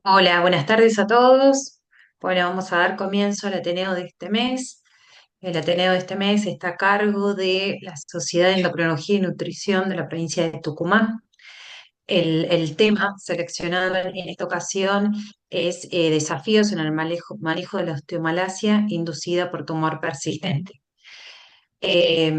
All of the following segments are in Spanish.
Hola, buenas tardes a todos. Bueno, vamos a dar comienzo al Ateneo de este mes. El Ateneo de este mes está a cargo de la Sociedad de Endocrinología y Nutrición de la provincia de Tucumán. El tema seleccionado en esta ocasión es desafíos en el manejo de la osteomalacia inducida por tumor persistente. Eh,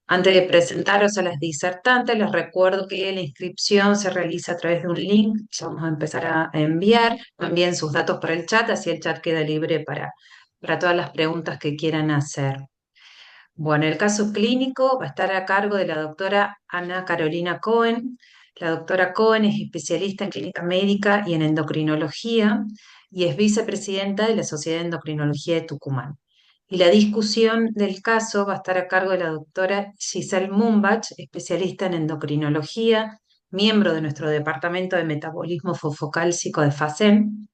Antes de presentaros a las disertantes, les recuerdo que la inscripción se realiza a través de un link. Ya vamos a empezar a enviar también sus datos para el chat, así el chat queda libre para todas las preguntas que quieran hacer. Bueno, el caso clínico va a estar a cargo de la doctora Ana Carolina Cohen. La doctora Cohen es especialista en clínica médica y en endocrinología y es vicepresidenta de la Sociedad de Endocrinología de Tucumán. Y la discusión del caso va a estar a cargo de la doctora Giselle Mumbach, especialista en endocrinología, miembro de nuestro departamento de metabolismo fosfocálcico de FACEM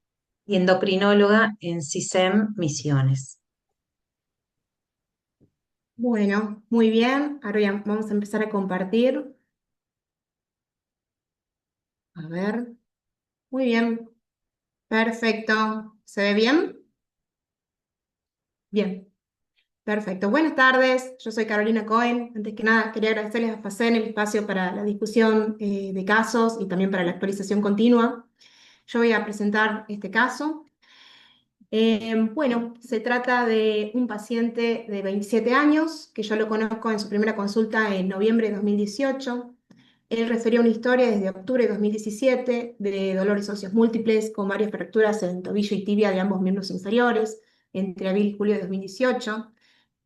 y endocrinóloga en CISEM Misiones. Bueno, muy bien. Ahora ya vamos a empezar a compartir. A ver, muy bien, perfecto. ¿Se ve bien? Bien, perfecto. Buenas tardes, yo soy Carolina Cohen. Antes que nada, quería agradecerles a FACEN el espacio para la discusión de casos y también para la actualización continua. Yo voy a presentar este caso. Bueno, se trata de un paciente de 27 años, que yo lo conozco en su primera consulta en noviembre de 2018. Él refería una historia desde octubre de 2017 de dolores óseos múltiples con varias fracturas en tobillo y tibia de ambos miembros inferiores entre abril y julio de 2018.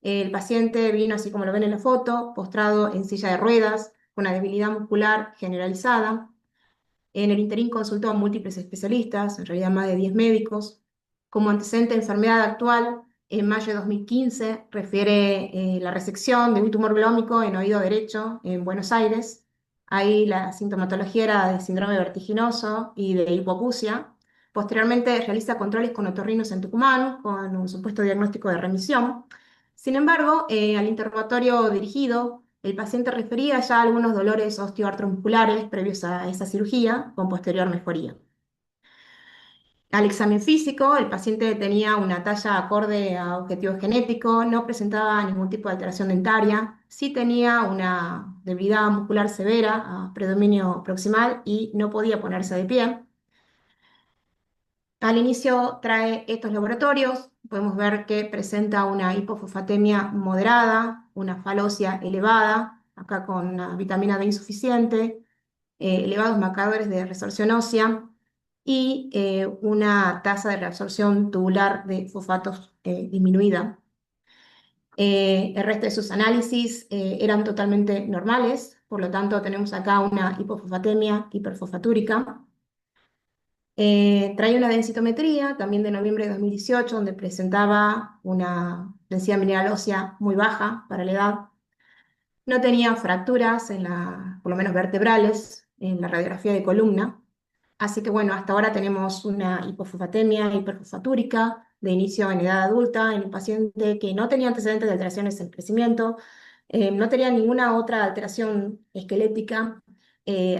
El paciente vino, así como lo ven en la foto, postrado en silla de ruedas, con una debilidad muscular generalizada. En el interín consultó a múltiples especialistas, en realidad más de 10 médicos. Como antecedente de enfermedad actual, en mayo de 2015 refiere la resección de un tumor glómico en oído derecho en Buenos Aires. Ahí la sintomatología era de síndrome vertiginoso y de hipoacusia. Posteriormente realiza controles con otorrinos en Tucumán con un supuesto diagnóstico de remisión. Sin embargo, al interrogatorio dirigido, el paciente refería ya algunos dolores osteoartromusculares previos a esa cirugía, con posterior mejoría. Al examen físico, el paciente tenía una talla acorde a objetivo genético, no presentaba ningún tipo de alteración dentaria, sí tenía una debilidad muscular severa a predominio proximal y no podía ponerse de pie. Al inicio trae estos laboratorios, podemos ver que presenta una hipofosfatemia moderada, una falosia elevada, acá con una vitamina D insuficiente, elevados marcadores de resorción ósea y una tasa de reabsorción tubular de fosfatos disminuida. El resto de sus análisis eran totalmente normales, por lo tanto tenemos acá una hipofosfatemia hiperfosfatúrica. Trae una densitometría también de noviembre de 2018, donde presentaba una densidad mineral ósea muy baja para la edad. No tenía fracturas por lo menos vertebrales, en la radiografía de columna. Así que bueno, hasta ahora tenemos una hipofosfatemia hiperfosfatúrica de inicio en edad adulta en un paciente que no tenía antecedentes de alteraciones en crecimiento, no tenía ninguna otra alteración esquelética,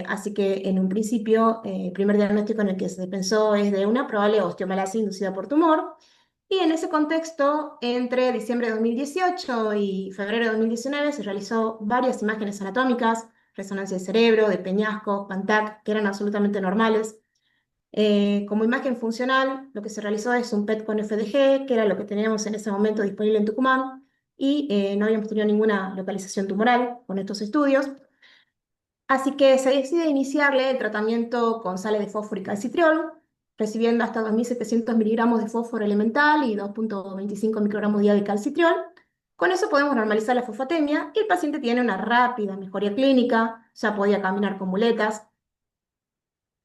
así que en un principio el primer diagnóstico en el que se pensó es de una probable osteomalacia inducida por tumor. Y en ese contexto, entre diciembre de 2018 y febrero de 2019 se realizó varias imágenes anatómicas, resonancia de cerebro, de peñasco, PANTAC, que eran absolutamente normales. Como imagen funcional, lo que se realizó es un PET con FDG, que era lo que teníamos en ese momento disponible en Tucumán, y no habíamos tenido ninguna localización tumoral con estos estudios. Así que se decide iniciarle el tratamiento con sales de fósforo y calcitriol, recibiendo hasta 2.700 miligramos de fósforo elemental y 2,25 microgramos día de calcitriol. Con eso podemos normalizar la fosfatemia y el paciente tiene una rápida mejoría clínica, ya podía caminar con muletas.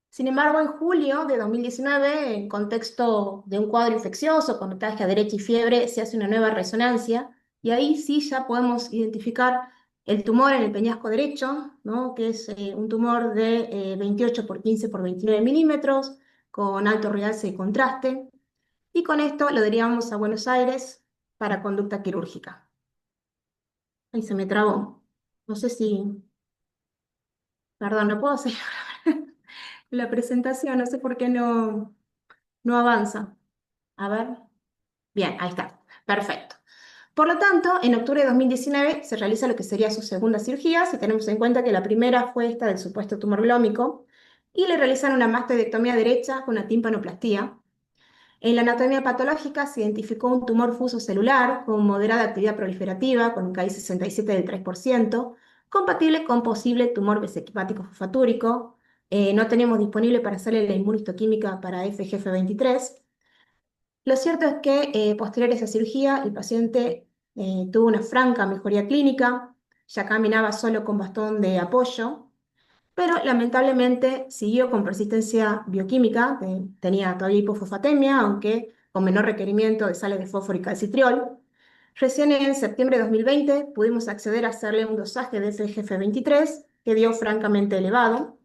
Sin embargo, en julio de 2019, en contexto de un cuadro infeccioso con metástasis a derecha y fiebre, se hace una nueva resonancia y ahí sí ya podemos identificar el tumor en el peñasco derecho, ¿no? Que es un tumor de 28 por 15 por 29 milímetros, con alto realce y contraste. Y con esto lo derivamos a Buenos Aires para conducta quirúrgica. Ahí se me trabó. No sé si, perdón, no puedo hacer la presentación, no sé por qué no. No avanza. A ver. Bien, ahí está. Perfecto. Por lo tanto, en octubre de 2019 se realiza lo que sería su segunda cirugía, si tenemos en cuenta que la primera fue esta del supuesto tumor blómico, y le realizan una mastectomía derecha con una timpanoplastía. En la anatomía patológica se identificó un tumor fuso celular con moderada actividad proliferativa, con un KI67 del 3%, compatible con posible tumor vesículo fosfatúrico. No teníamos disponible para hacerle la inmunohistoquímica para FGF23. Lo cierto es que posterior a esa cirugía, el paciente tuvo una franca mejoría clínica, ya caminaba solo con bastón de apoyo, pero lamentablemente siguió con persistencia bioquímica, tenía todavía hipofosfatemia, aunque con menor requerimiento de sales de fósforo y calcitriol. Recién en septiembre de 2020 pudimos acceder a hacerle un dosaje de FGF23 que dio francamente elevado.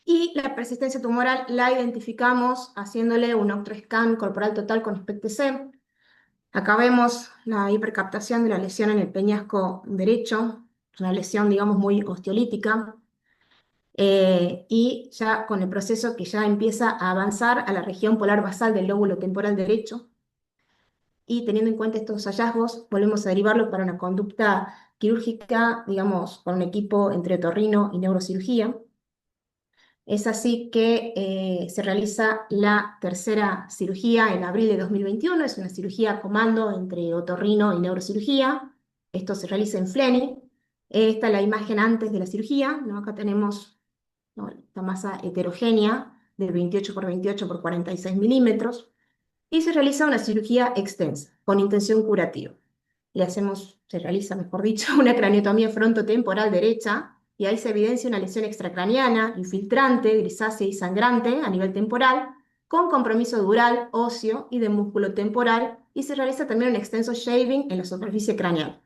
Y la persistencia tumoral la identificamos haciéndole un octoscan corporal total con SPECT-C. Acá vemos la hipercaptación de la lesión en el peñasco derecho, una lesión, digamos, muy osteolítica, y ya con el proceso que ya empieza a avanzar a la región polar basal del lóbulo temporal derecho. Y teniendo en cuenta estos hallazgos, volvemos a derivarlo para una conducta quirúrgica, digamos, con un equipo entre otorrino y neurocirugía. Es así que se realiza la tercera cirugía en abril de 2021. Es una cirugía a comando entre otorrino y neurocirugía. Esto se realiza en Fleni. Esta es la imagen antes de la cirugía, ¿no? Acá tenemos, ¿no?, esta masa heterogénea de 28 por 28 por 46 milímetros. Y se realiza una cirugía extensa con intención curativa. Se realiza, mejor dicho, una craniotomía frontotemporal derecha y ahí se evidencia una lesión extracraneana, infiltrante, grisácea y sangrante a nivel temporal, con compromiso dural, óseo y de músculo temporal, y se realiza también un extenso shaving en la superficie craneal.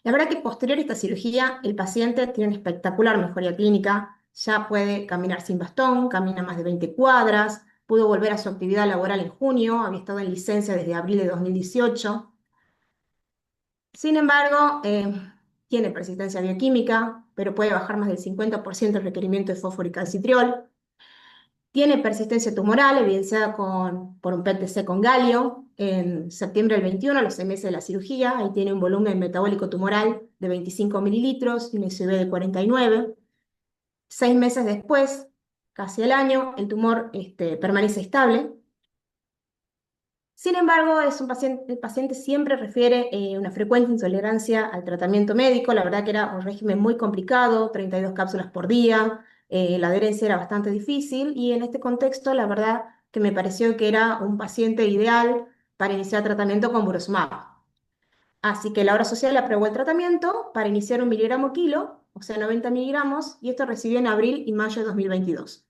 La verdad que posterior a esta cirugía, el paciente tiene una espectacular mejoría clínica, ya puede caminar sin bastón, camina más de 20 cuadras, pudo volver a su actividad laboral en junio, había estado en licencia desde abril de 2018. Sin embargo, tiene persistencia bioquímica, pero puede bajar más del 50% el requerimiento de fósforo y calcitriol. Tiene persistencia tumoral, evidenciada por un PET-CT con galio. En septiembre del 21, a los 6 meses de la cirugía, ahí tiene un volumen metabólico tumoral de 25 mililitros y un SUV de 49. 6 meses después, casi al año, el tumor permanece estable. Sin embargo, el paciente siempre refiere una frecuente intolerancia al tratamiento médico. La verdad que era un régimen muy complicado, 32 cápsulas por día, la adherencia era bastante difícil y en este contexto la verdad que me pareció que era un paciente ideal para iniciar tratamiento con burosumab. Así que la obra social aprobó el tratamiento para iniciar 1 mg/kg, o sea 90 miligramos, y esto recibió en abril y mayo de 2022.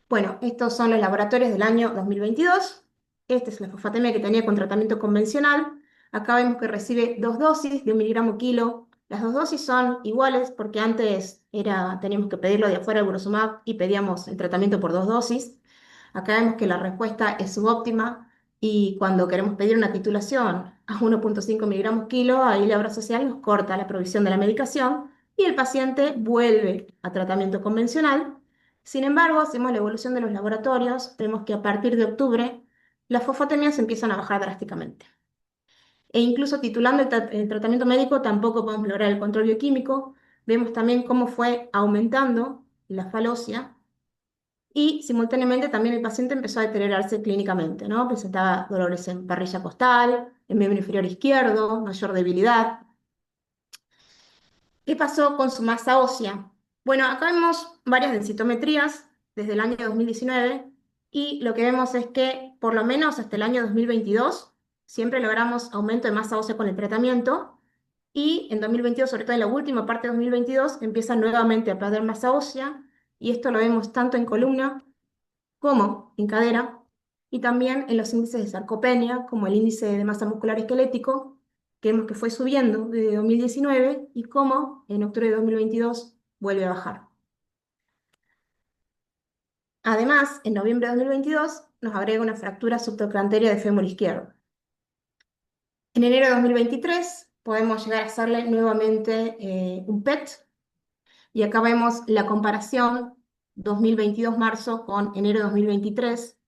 Bueno, estos son los laboratorios del año 2022. Esta es la fosfatemia que tenía con tratamiento convencional. Acá vemos que recibe 2 dosis de 1 mg/kg. Las 2 dosis son iguales porque antes teníamos que pedirlo de afuera el burosumab y pedíamos el tratamiento por 2 dosis. Acá vemos que la respuesta es subóptima y cuando queremos pedir una titulación a 1,5 mg/kg, ahí la obra social nos corta la provisión de la medicación y el paciente vuelve a tratamiento convencional. Sin embargo, hacemos la evolución de los laboratorios, vemos que a partir de octubre las fosfatemias empiezan a bajar drásticamente. E incluso titulando el tratamiento médico tampoco podemos lograr el control bioquímico. Vemos también cómo fue aumentando la falocia y simultáneamente también el paciente empezó a deteriorarse clínicamente, ¿no? Presentaba dolores en parrilla costal, en miembro inferior izquierdo, mayor debilidad. ¿Qué pasó con su masa ósea? Bueno, acá vemos varias densitometrías desde el año 2019 y lo que vemos es que por lo menos hasta el año 2022 siempre logramos aumento de masa ósea con el tratamiento y en 2022, sobre todo en la última parte de 2022, empieza nuevamente a perder masa ósea y esto lo vemos tanto en columna como en cadera y también en los índices de sarcopenia como el índice de masa muscular esquelético que vemos que fue subiendo desde 2019 y cómo en octubre de 2022 vuelve a bajar. Además, en noviembre de 2022 nos agrega una fractura subtrochanteria de fémur izquierdo. En enero de 2023 podemos llegar a hacerle nuevamente un PET y acá vemos la comparación 2022 marzo con enero de 2023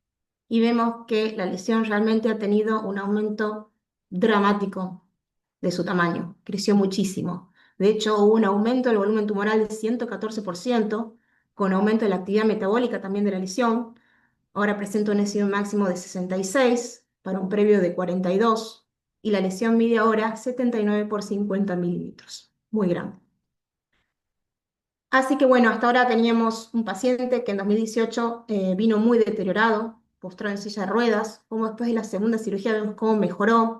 y vemos que la lesión realmente ha tenido un aumento dramático de su tamaño, creció muchísimo. De hecho, hubo un aumento del volumen tumoral de 114%, con aumento de la actividad metabólica también de la lesión. Ahora presenta un SIO máximo de 66 para un previo de 42 y la lesión mide ahora 79 por 50 milímetros. Muy grande. Así que bueno, hasta ahora teníamos un paciente que en 2018 vino muy deteriorado, postrado en silla de ruedas, como después de la segunda cirugía vemos cómo mejoró,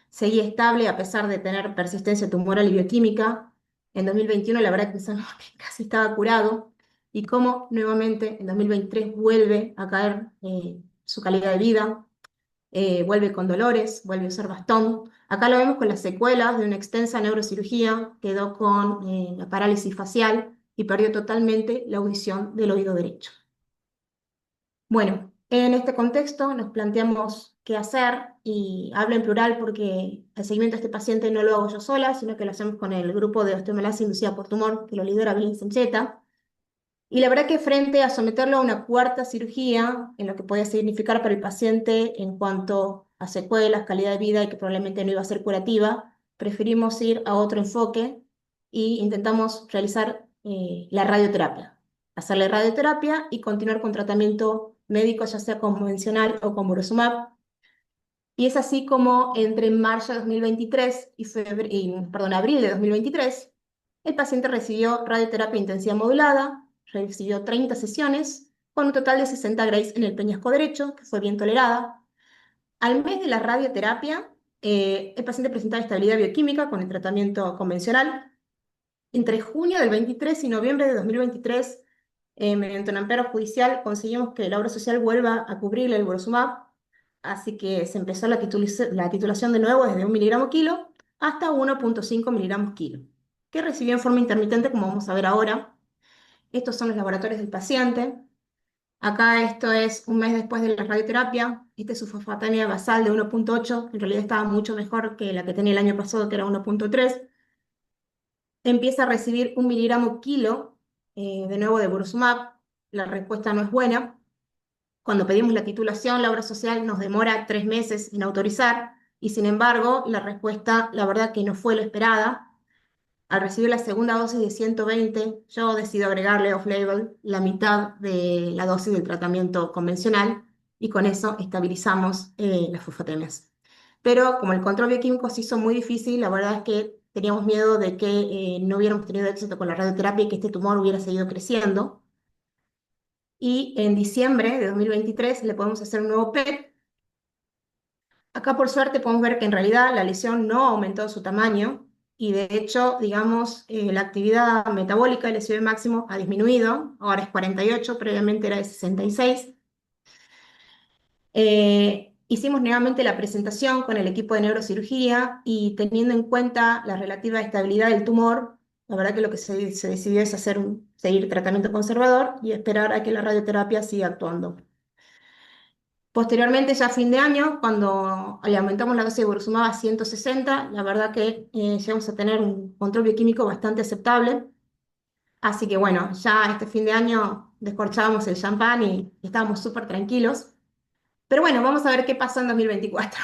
seguía estable a pesar de tener persistencia tumoral y bioquímica. En 2021 la verdad que pensamos que casi estaba curado y cómo nuevamente en 2023 vuelve a caer su calidad de vida, vuelve con dolores, vuelve a usar bastón. Acá lo vemos con las secuelas de una extensa neurocirugía, quedó con la parálisis facial y perdió totalmente la audición del oído derecho. Bueno, en este contexto nos planteamos qué hacer y hablo en plural porque el seguimiento de este paciente no lo hago yo sola, sino que lo hacemos con el grupo de osteomalacia inducida por tumor que lo lidera Billy Sancheta. Y la verdad que frente a someterlo a una cuarta cirugía, en lo que podía significar para el paciente en cuanto a secuelas, calidad de vida y que probablemente no iba a ser curativa, preferimos ir a otro enfoque y intentamos realizar la radioterapia. Hacerle radioterapia y continuar con tratamiento médico, ya sea convencional o con Burosumab. Y es así como entre marzo de 2023 y abril de 2023, el paciente recibió radioterapia intensiva modulada, recibió 30 sesiones, con un total de 60 grays en el peñasco derecho, que fue bien tolerada. Al mes de la radioterapia, el paciente presentaba estabilidad bioquímica con el tratamiento convencional. Entre junio del 23 y noviembre de 2023, mediante un amparo judicial, conseguimos que la obra social vuelva a cubrir el Burosumab, así que se empezó la titulación de nuevo desde 1 miligramo kilo hasta 1,5 miligramos kilo, que recibió en forma intermitente, como vamos a ver ahora. Estos son los laboratorios del paciente. Acá esto es un mes después de la radioterapia. Esta es su fosfatemia basal de 1,8. En realidad estaba mucho mejor que la que tenía el año pasado, que era 1,3. Empieza a recibir 1 miligramo kilo de nuevo de Burosumab. La respuesta no es buena. Cuando pedimos la titulación, la obra social nos demora 3 meses en autorizar y sin embargo la respuesta, la verdad que no fue lo esperada. Al recibir la segunda dosis de 120, yo decido agregarle off-label la mitad de la dosis del tratamiento convencional y con eso estabilizamos las fosfatemias. Pero como el control bioquímico se hizo muy difícil, la verdad es que teníamos miedo de que no hubiéramos tenido éxito con la radioterapia y que este tumor hubiera seguido creciendo. Y en diciembre de 2023 le podemos hacer un nuevo PET. Acá por suerte podemos ver que en realidad la lesión no aumentó su tamaño y de hecho, digamos, la actividad metabólica del SIB máximo ha disminuido, ahora es 48, previamente era de 66. Hicimos nuevamente la presentación con el equipo de neurocirugía y teniendo en cuenta la relativa estabilidad del tumor, la verdad que lo que se decidió es seguir tratamiento conservador y esperar a que la radioterapia siga actuando. Posteriormente, ya a fin de año, cuando le aumentamos la dosis de Burosumab a 160, la verdad que llegamos a tener un control bioquímico bastante aceptable. Así que bueno, ya este fin de año descorchábamos el champán y estábamos súper tranquilos. Pero bueno, vamos a ver qué pasó en 2024.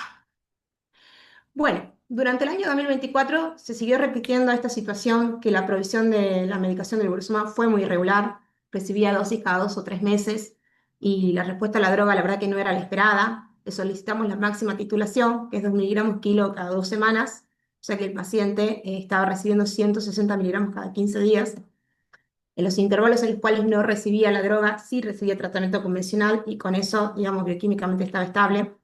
Bueno, durante el año 2024 se siguió repitiendo esta situación que la provisión de la medicación del Burosumab fue muy irregular, recibía dosis cada 2 o 3 meses y la respuesta a la droga la verdad que no era la esperada. Le solicitamos la máxima titulación, que es 2 miligramos kilo cada 2 semanas, ya que el paciente estaba recibiendo 160 miligramos cada 15 días. En los intervalos en los cuales no recibía la droga, sí recibía tratamiento convencional y con eso, digamos, bioquímicamente estaba estable.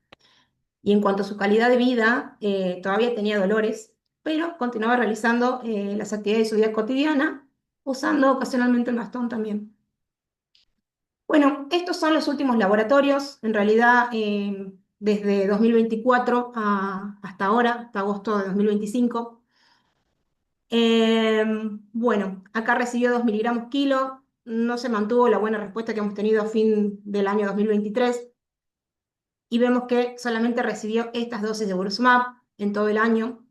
Y en cuanto a su calidad de vida, todavía tenía dolores, pero continuaba realizando las actividades de su vida cotidiana, usando ocasionalmente el bastón también. Bueno, estos son los últimos laboratorios, en realidad desde 2024 hasta ahora, hasta agosto de 2025. Bueno, acá recibió 2 miligramos kilo, no se mantuvo la buena respuesta que hemos tenido a fin del año 2023 y vemos que solamente recibió estas dosis de Burosumab en todo el año.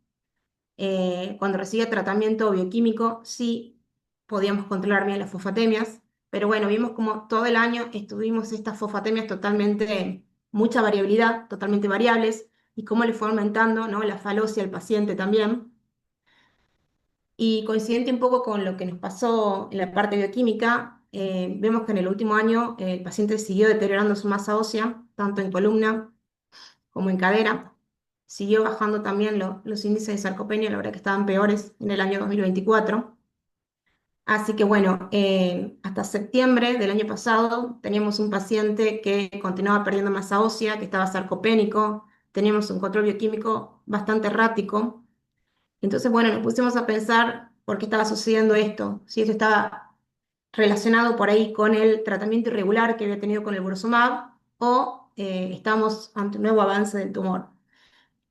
Cuando recibía tratamiento bioquímico, sí podíamos controlar bien las fosfatemias. pero bueno, vimos como todo el año estuvimos estas fosfatemias totalmente, mucha variabilidad, totalmente variables, y cómo le fue aumentando, ¿no? La falocia al paciente también. Y coincidente un poco con lo que nos pasó en la parte bioquímica, vemos que en el último año el paciente siguió deteriorando su masa ósea, tanto en columna como en cadera. Siguió bajando también los índices de sarcopenia, la verdad que estaban peores en el año 2024. Así que bueno, hasta septiembre del año pasado teníamos un paciente que continuaba perdiendo masa ósea, que estaba sarcopénico, teníamos un control bioquímico bastante errático. Entonces, bueno, nos pusimos a pensar por qué estaba sucediendo esto, si esto estaba relacionado por ahí con el tratamiento irregular que había tenido con el Burosumab o estamos ante un nuevo avance del tumor.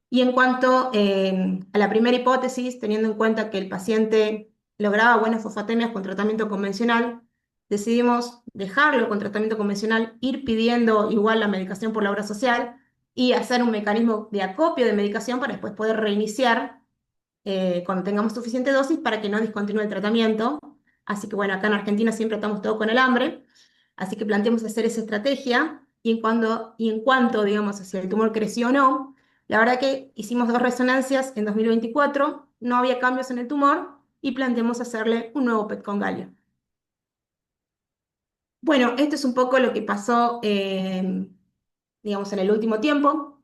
Y en cuanto a la primera hipótesis, teniendo en cuenta que el paciente lograba buenas fosfatemias con tratamiento convencional, decidimos dejarlo con tratamiento convencional, ir pidiendo igual la medicación por la obra social y hacer un mecanismo de acopio de medicación para después poder reiniciar cuando tengamos suficiente dosis para que no discontinúe el tratamiento. Así que bueno, acá en Argentina siempre estamos todos con el hambre, así que planteamos hacer esa estrategia y en cuanto, digamos, si el tumor creció o no, la verdad que hicimos dos resonancias en 2024, no había cambios en el tumor y planteamos hacerle un nuevo PET con galio. Bueno, esto es un poco lo que pasó, digamos, en el último tiempo.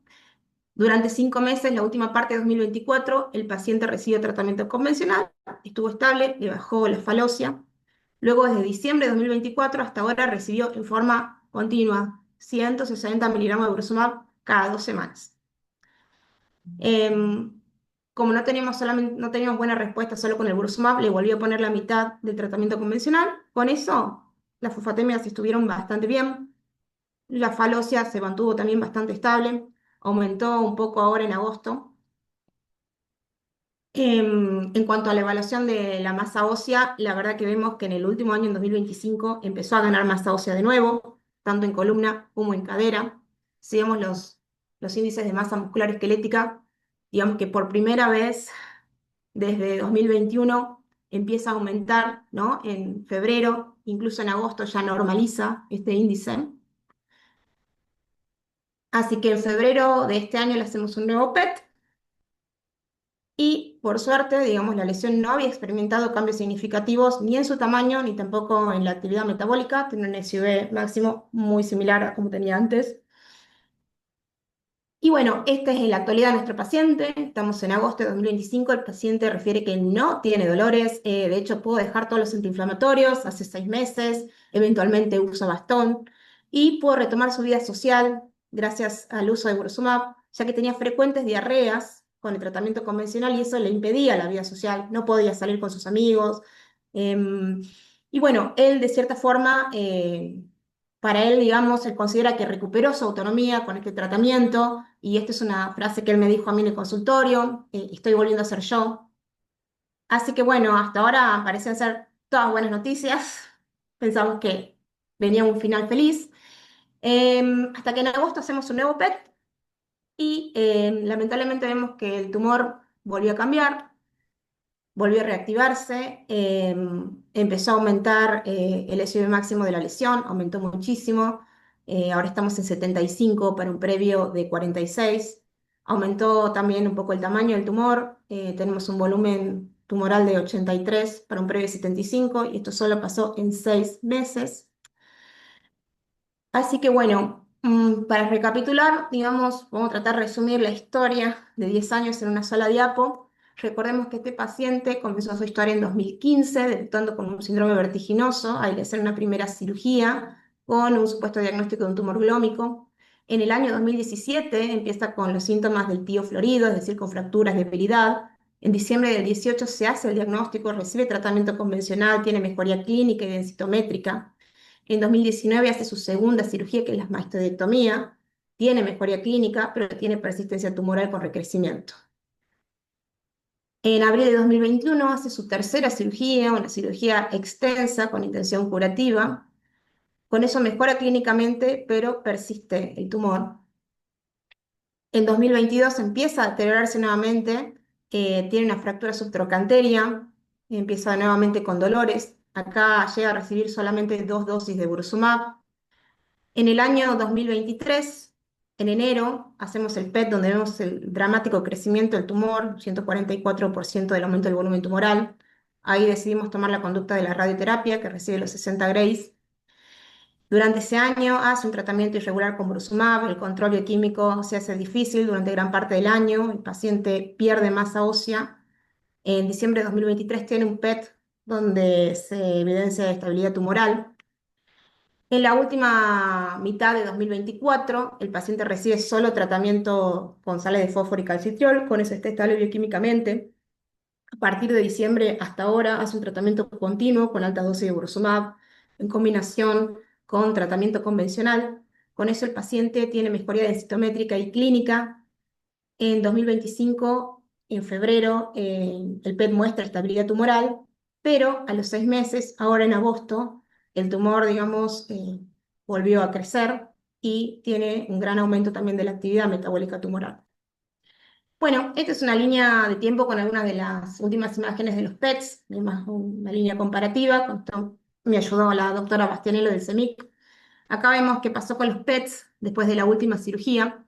Durante 5 meses, la última parte de 2024, el paciente recibió tratamiento convencional, estuvo estable, le bajó la falocia. Luego, desde diciembre de 2024 hasta ahora, recibió en forma continua 160 miligramos de Brusumab cada 2 semanas. Em, Como no teníamos buena respuesta solo con el Brusumab, le volví a poner la mitad del tratamiento convencional. Con eso, las fosfatemias estuvieron bastante bien. La falocia se mantuvo también bastante estable, aumentó un poco ahora en agosto. En cuanto a la evaluación de la masa ósea, la verdad que vemos que en el último año, en 2025, empezó a ganar masa ósea de nuevo, tanto en columna como en cadera. Si vemos los índices de masa muscular esquelética, digamos que por primera vez desde 2021 empieza a aumentar, ¿no? En febrero, incluso en agosto ya normaliza este índice. Así que en febrero de este año le hacemos un nuevo PET y por suerte, digamos, la lesión no había experimentado cambios significativos ni en su tamaño ni tampoco en la actividad metabólica. Tiene un SUV máximo muy similar a como tenía antes. Y bueno, esta es la actualidad de nuestro paciente. Estamos en agosto de 2025. El paciente refiere que no tiene dolores. De hecho, pudo dejar todos los antiinflamatorios hace 6 meses. Eventualmente usa bastón. Y pudo retomar su vida social gracias al uso de Burosumab, ya que tenía frecuentes diarreas con el tratamiento convencional y eso le impedía la vida social. No podía salir con sus amigos. Em, y bueno, él de cierta forma para él, digamos, él considera que recuperó su autonomía con este tratamiento, y esta es una frase que él me dijo a mí en el consultorio, estoy volviendo a ser yo. Así que bueno, hasta ahora parecen ser todas buenas noticias, pensamos que venía un final feliz, hasta que en agosto hacemos un nuevo PET y lamentablemente vemos que el tumor volvió a cambiar, volvió a reactivarse, empezó a aumentar el SUV máximo de la lesión, aumentó muchísimo, ahora estamos en 75 para un previo de 46, aumentó también un poco el tamaño del tumor, tenemos un volumen tumoral de 83 para un previo de 75 y esto solo pasó en 6 meses. Así que bueno, para recapitular, digamos, vamos a tratar de resumir la historia de 10 años en una sola diapo. Recordemos que este paciente comenzó su historia en 2015, debutando con un síndrome vertiginoso, hay que hacer una primera cirugía con un supuesto diagnóstico de un tumor glómico. En el año 2017 empieza con los síntomas del tío florido, es decir, con fracturas, debilidad. En diciembre del 18 se hace el diagnóstico, recibe tratamiento convencional, tiene mejoría clínica y densitométrica. En 2019 hace su segunda cirugía, que es la mastodectomía. Tiene mejoría clínica, pero tiene persistencia tumoral con recrecimiento. En abril de 2021 hace su tercera cirugía, una cirugía extensa con intención curativa. Con eso mejora clínicamente, pero persiste el tumor. En 2022 empieza a deteriorarse nuevamente, tiene una fractura subtrocanteria, empieza nuevamente con dolores, Acá llega a recibir solamente 2 dosis de Bursumab. En el año 2023, en enero, hacemos el PET donde vemos el dramático crecimiento del tumor, 144% del aumento del volumen tumoral. Ahí decidimos tomar la conducta de la radioterapia, que recibe los 60 grays. Durante ese año hace un tratamiento irregular con Brusumab, el control bioquímico se hace difícil durante gran parte del año, el paciente pierde masa ósea. En diciembre de 2023 tiene un PET donde se evidencia estabilidad tumoral. En la última mitad de 2024, el paciente recibe solo tratamiento con sales de fósforo y calcitriol, con eso está estable bioquímicamente. A partir de diciembre hasta ahora hace un tratamiento continuo con alta dosis de Burosumab en combinación con tratamiento convencional. Con eso el paciente tiene mejoría densitométrica y clínica. En 2025, en febrero, el PET muestra estabilidad tumoral, pero a los 6 meses, ahora en agosto, el tumor, digamos, volvió a crecer y tiene un gran aumento también de la actividad metabólica tumoral. Bueno, esta es una línea de tiempo con algunas de las últimas imágenes de los PETs, una línea comparativa. Con esto me ayudó la doctora Bastianello del CEMIC. Acá vemos qué pasó con los PETs después de la última cirugía.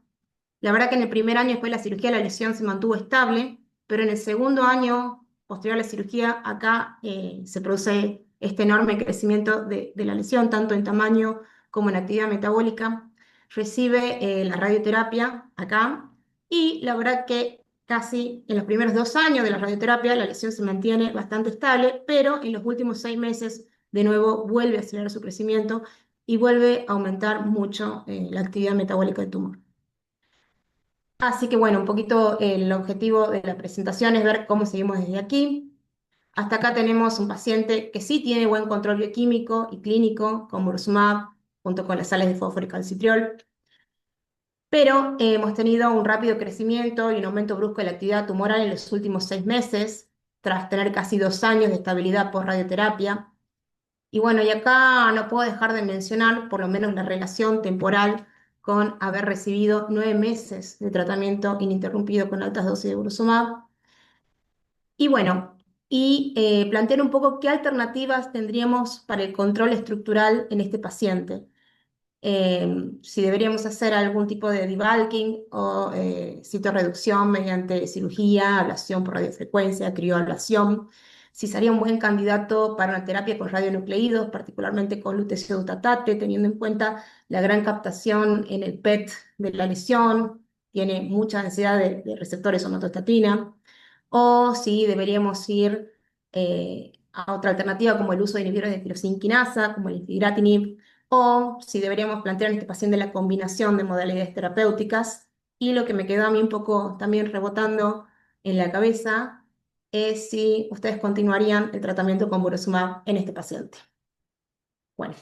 La verdad que en el primer año después de la cirugía la lesión se mantuvo estable, pero en el segundo año posterior a la cirugía acá se produce este enorme crecimiento de la lesión, tanto en tamaño como en actividad metabólica. Recibe la radioterapia acá y la verdad que casi en los primeros 2 años de la radioterapia la lesión se mantiene bastante estable, pero en los últimos 6 meses de nuevo vuelve a acelerar su crecimiento y vuelve a aumentar mucho la actividad metabólica del tumor. Así que bueno, un poquito el objetivo de la presentación es ver cómo seguimos desde aquí. Hasta acá tenemos un paciente que sí tiene buen control bioquímico y clínico con Bursumab, junto con las sales de fósforo y calcitriol, pero hemos tenido un rápido crecimiento y un aumento brusco de la actividad tumoral en los últimos 6 meses, tras tener casi 2 años de estabilidad por radioterapia. Y bueno, y acá no puedo dejar de mencionar por lo menos la relación temporal con haber recibido 9 meses de tratamiento ininterrumpido con altas dosis de Brusumab. Y bueno, plantear un poco qué alternativas tendríamos para el control estructural en este paciente. Si deberíamos hacer algún tipo de debulking o citorreducción mediante cirugía, ablación por radiofrecuencia, crioablación, si sería un buen candidato para una terapia con radionucleídos, particularmente con lutecio-dotatate, teniendo en cuenta la gran captación en el PET de la lesión, tiene mucha densidad de receptores somatostatina, o si deberíamos ir a otra alternativa como el uso de inhibidores de tirosina quinasa, como el infigratinib, o si deberíamos plantear en este paciente la combinación de modalidades terapéuticas. Y lo que me quedó a mí un poco también rebotando en la cabeza es si ustedes continuarían el tratamiento con Burosumab en este paciente. Bueno,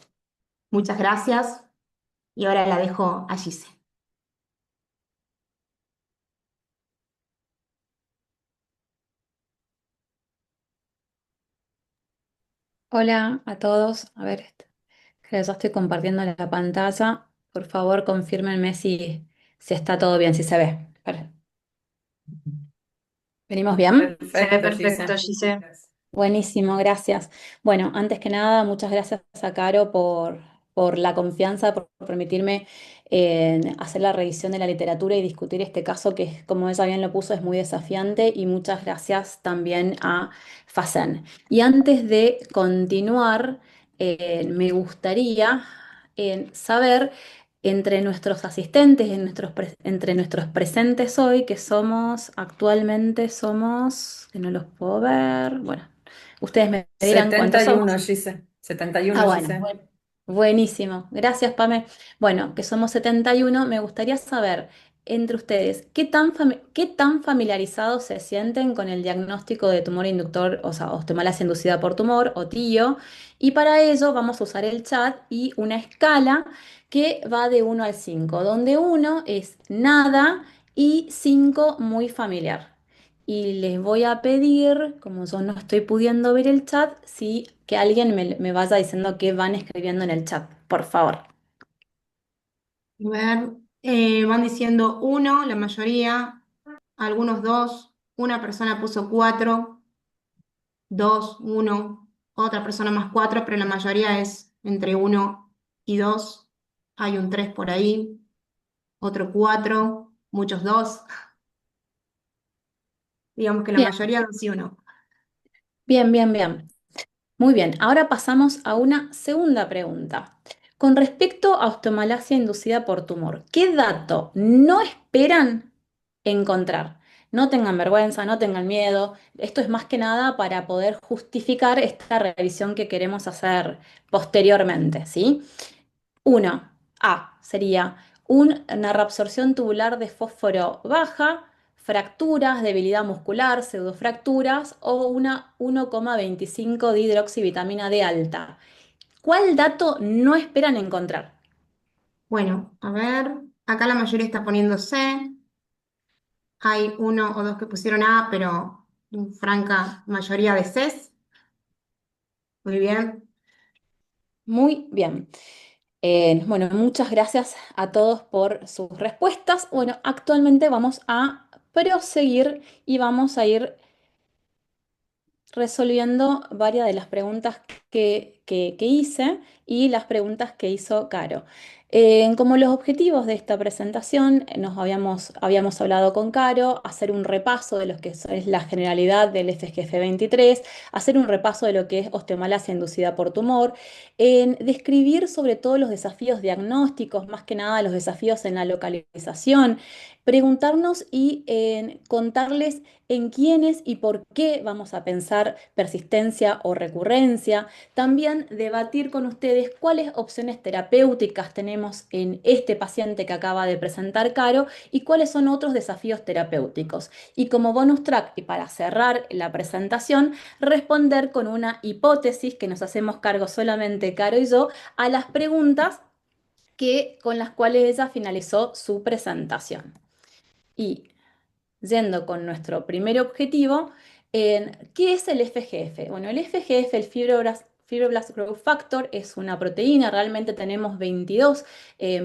muchas gracias y ahora la dejo a Gise. Hola a todos. A ver, que ya estoy compartiendo la pantalla. Por favor, confírmenme si está todo bien, si se ve. ¿Venimos bien? Se ve Perfecto, perfecto, Gise. Gise. Buenísimo, gracias. Bueno, antes que nada, muchas gracias a Caro por la confianza, por permitirme hacer la revisión de la literatura y discutir este caso que, como ella bien lo puso, es muy desafiante. Y muchas gracias también a Facen. Y antes de continuar, me gustaría saber entre nuestros asistentes, entre nuestros presentes hoy, que somos, actualmente somos, que no los puedo ver, bueno. Ustedes me dirán cuántos setenta y somos. uno Gise. setenta y Ah, uno bueno, Gise. buenísimo. Gracias, Pame. Bueno, que somos 71. Me gustaría saber entre ustedes qué tan familiarizados se sienten con el diagnóstico de tumor inductor, o sea, osteomalacia inducida por tumor o TIO. Y para ello vamos a usar el chat y una escala que va de 1 al 5, donde 1 es nada y 5 muy familiar. Y les voy a pedir, como yo no estoy pudiendo ver el chat, si que alguien me vaya diciendo qué van escribiendo en el chat, por favor. A ver, van diciendo uno, la mayoría, algunos dos, una persona puso cuatro, dos, uno. otra persona más 4, pero la mayoría es entre 1 y 2. Hay un 3 por ahí, otro 4, muchos 2. Digamos que la Bien, mayoría 2 y 1. bien, bien, bien. Muy bien, ahora pasamos a una segunda pregunta. Con respecto a osteomalacia inducida por tumor, ¿qué dato no esperan encontrar? No tengan vergüenza, no tengan miedo. Esto es más que nada para poder justificar esta revisión que queremos hacer posteriormente, ¿sí? Uno, A, sería una reabsorción tubular de fósforo baja, fracturas, debilidad muscular, pseudofracturas o una 1,25 de hidroxivitamina D alta. ¿Cuál dato no esperan encontrar? Bueno, a ver, acá la mayoría está poniendo C. Hay 1 o 2 que pusieron A, pero en franca mayoría de Cs. Muy bien. Muy bien. Bueno, muchas gracias a todos por sus respuestas. Bueno, actualmente vamos a proseguir y vamos a ir resolviendo varias de las preguntas que hice y las preguntas que hizo Caro. Como los objetivos de esta presentación, habíamos hablado con Caro, hacer un repaso de lo que es la generalidad del FGF 23, hacer un repaso de lo que es osteomalacia inducida por tumor, describir sobre todo los desafíos diagnósticos, más que nada los desafíos en la localización, preguntarnos y contarles en quiénes y por qué vamos a pensar persistencia o recurrencia. También debatir con ustedes cuáles opciones terapéuticas tenemos en este paciente que acaba de presentar Caro y cuáles son otros desafíos terapéuticos. Y como bonus track y para cerrar la presentación, responder con una hipótesis que nos hacemos cargo solamente Caro y yo a las preguntas con las cuales ella finalizó su presentación. Y yendo con nuestro primer objetivo, ¿qué es el FGF? Bueno, el FGF, el Fibroblast Growth Factor, es una proteína. Realmente tenemos 22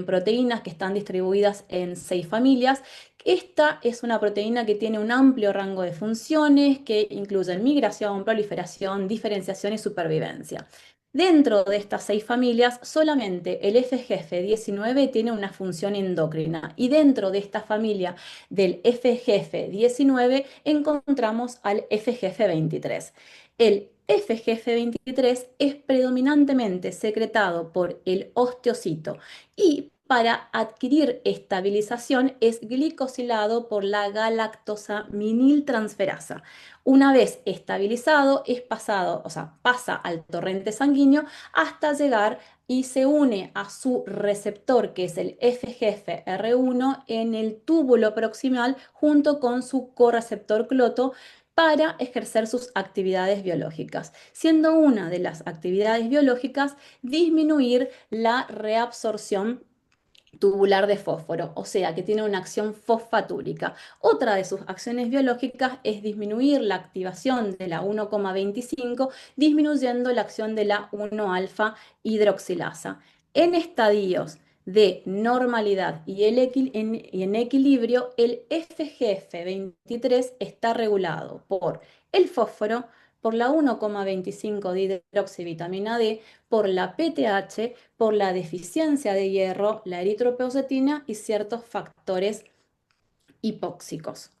proteínas que están distribuidas en 6 familias. Esta es una proteína que tiene un amplio rango de funciones que incluyen migración, proliferación, diferenciación y supervivencia. Dentro de estas 6 familias, solamente el FGF19 tiene una función endocrina y dentro de esta familia del FGF19 encontramos al FGF23. El FGF23 es predominantemente secretado por el osteocito y para adquirir estabilización es glicosilado por la galactosaminiltransferasa. Una vez estabilizado es pasado, o sea, pasa al torrente sanguíneo hasta llegar y se une a su receptor, que es el FGFR1, en el túbulo proximal junto con su correceptor cloto para ejercer sus actividades biológicas, siendo una de las actividades biológicas disminuir la reabsorción tubular de fósforo, o sea que tiene una acción fosfatúrica. Otra de sus acciones biológicas es disminuir la activación de la 1,25, disminuyendo la acción de la 1-alfa hidroxilasa. En estadios de normalidad y en equilibrio, el FGF23 está regulado por el fósforo, por la 1,25 de hidroxivitamina D, por la PTH, por la deficiencia de hierro, la eritropoyetina y ciertos factores hipóxicos.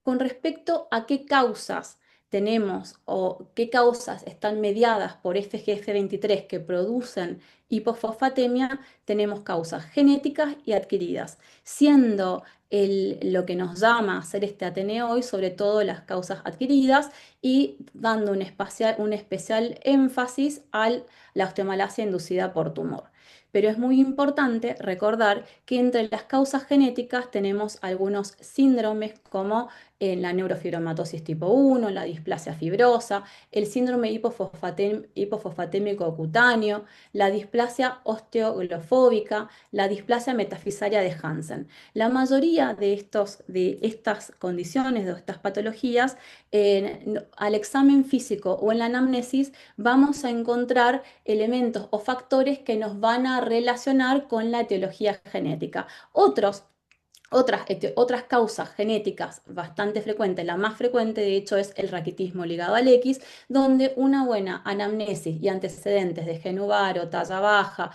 Con respecto a qué causas tenemos o qué causas están mediadas por FGF23 que producen hipofosfatemia, tenemos causas genéticas y adquiridas, siendo lo que nos llama a hacer este Ateneo hoy, sobre todo las causas adquiridas y dando un especial énfasis a la osteomalacia inducida por tumor. Pero es muy importante recordar que entre las causas genéticas tenemos algunos síndromes como la neurofibromatosis tipo 1, la displasia fibrosa, el síndrome hipofosfatémico cutáneo, la displasia osteoglofóbica, la displasia metafisaria de Hansen. La mayoría de estas condiciones, de estas patologías, al examen físico o en la anamnesis vamos a encontrar elementos o factores que nos van a relacionar con la etiología genética. Otros Otras causas genéticas bastante frecuentes, la más frecuente de hecho es el raquitismo ligado al X, donde una buena anamnesis y antecedentes de genuvaro, talla baja,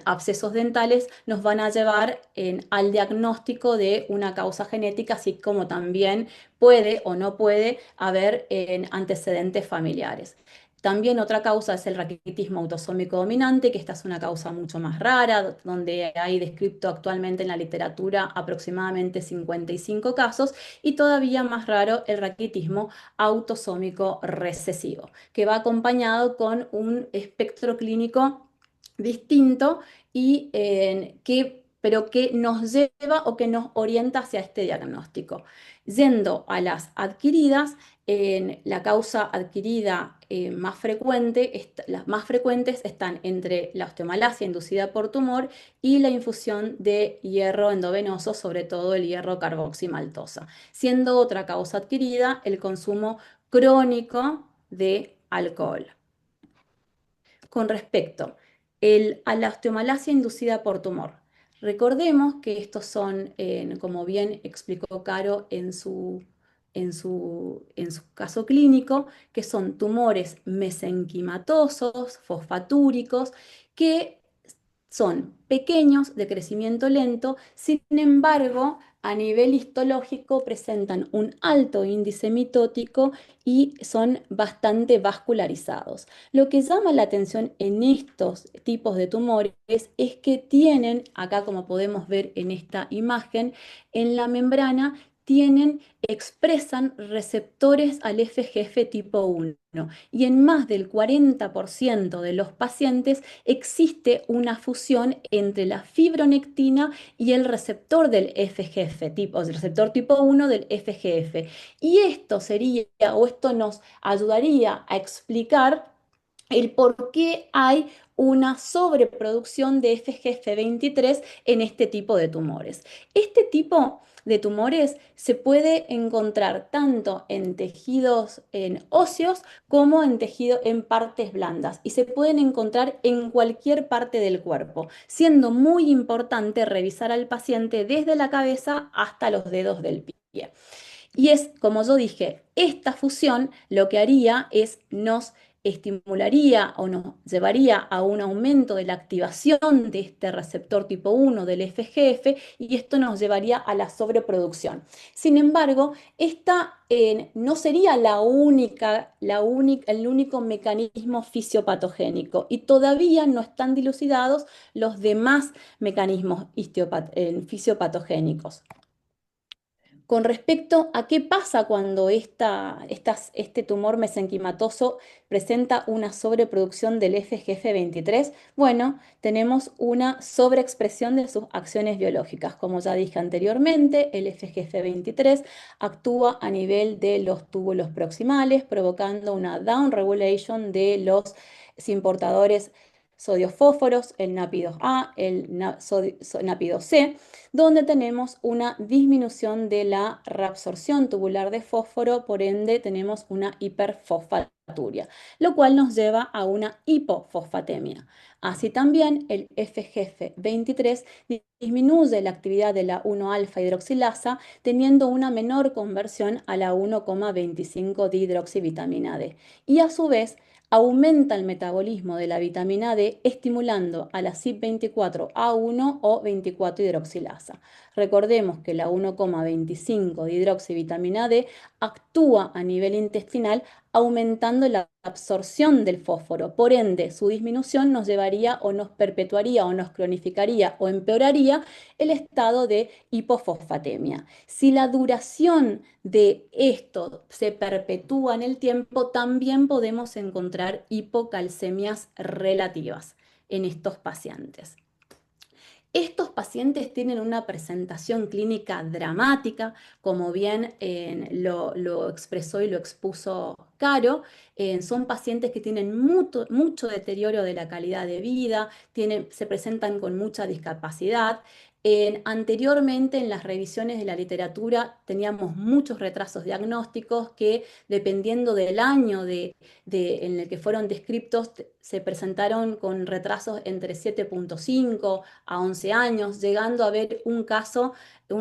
abscesos dentales nos van a llevar al diagnóstico de una causa genética, así como también puede o no puede haber antecedentes familiares. También otra causa es el raquitismo autosómico dominante, que esta es una causa mucho más rara, donde hay descrito actualmente en la literatura aproximadamente 55 casos, y todavía más raro el raquitismo autosómico recesivo, que va acompañado con un espectro clínico distinto y pero que nos lleva o que nos orienta hacia este diagnóstico. Yendo a las adquiridas, la causa adquirida más frecuente, las más frecuentes están entre la osteomalacia inducida por tumor y la infusión de hierro endovenoso, sobre todo el hierro carboximaltosa, siendo otra causa adquirida el consumo crónico de alcohol. Con respecto a la osteomalacia inducida por tumor, recordemos que estos son, como bien explicó Caro en su caso clínico, que son tumores mesenquimatosos, fosfatúricos, que son pequeños, de crecimiento lento, sin embargo, a nivel histológico presentan un alto índice mitótico y son bastante vascularizados. Lo que llama la atención en estos tipos de tumores es que tienen, acá como podemos ver en esta imagen, en la membrana expresan receptores al FGF tipo 1 y en más del 40% de los pacientes existe una fusión entre la fibronectina y el receptor del FGF, el receptor tipo 1 del FGF. Y esto nos ayudaría a explicar el por qué hay una sobreproducción de FGF23 en este tipo de tumores. Este tipo de tumores se puede encontrar tanto en tejidos óseos como en partes blandas y se pueden encontrar en cualquier parte del cuerpo, siendo muy importante revisar al paciente desde la cabeza hasta los dedos del pie. Y como yo dije, esta fusión lo que haría es nos estimularía o nos llevaría a un aumento de la activación de este receptor tipo 1 del FGF y esto nos llevaría a la sobreproducción. Sin embargo, esta no sería el único mecanismo fisiopatogénico y todavía no están dilucidados los demás mecanismos fisiopatogénicos. Con respecto a qué pasa cuando este tumor mesenquimatoso presenta una sobreproducción del FGF23, bueno, tenemos una sobreexpresión de sus acciones biológicas. Como ya dije anteriormente, el FGF23 actúa a nivel de los túbulos proximales, provocando una downregulation de los importadores sodio-fósforos, el NAPI2A, el NAPI2C, donde tenemos una disminución de la reabsorción tubular de fósforo, por ende tenemos una hiperfosfaturia, lo cual nos lleva a una hipofosfatemia. Así también el FGF23 disminuye la actividad de la 1-alfa hidroxilasa, teniendo una menor conversión a la 1,25 dihidroxivitamina D. Y a su vez, aumenta el metabolismo de la vitamina D estimulando a la CYP24A1 o 24 hidroxilasa. Recordemos que la 1,25 dihidroxivitamina D actúa a nivel intestinal aumentando la absorción del fósforo. Por ende, su disminución nos llevaría o nos perpetuaría o nos cronificaría o empeoraría el estado de hipofosfatemia. Si la duración de esto se perpetúa en el tiempo, también podemos encontrar hipocalcemias relativas en estos pacientes. Estos pacientes tienen una presentación clínica dramática, como bien lo expresó y lo expuso Caro. Son pacientes que tienen mucho deterioro de la calidad de vida, se presentan con mucha discapacidad. Anteriormente, en las revisiones de la literatura, teníamos muchos retrasos diagnósticos que, dependiendo del año en el que fueron descritos, se presentaron con retrasos entre 7,5 a 11 años, llegando a haber un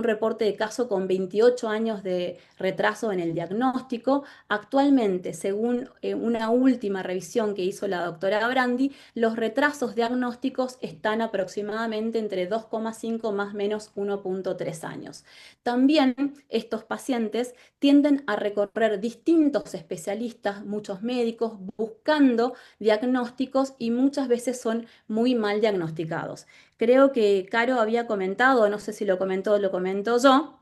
reporte de caso con 28 años de retraso en el diagnóstico. Actualmente, según una última revisión que hizo la doctora Brandi, los retrasos diagnósticos están aproximadamente entre 2,5 más o menos 1,3 años. También estos pacientes tienden a recorrer distintos especialistas, muchos médicos, buscando diagnósticos y muchas veces son muy mal diagnosticados. Creo que Caro había comentado, no sé si lo comentó o lo comento yo,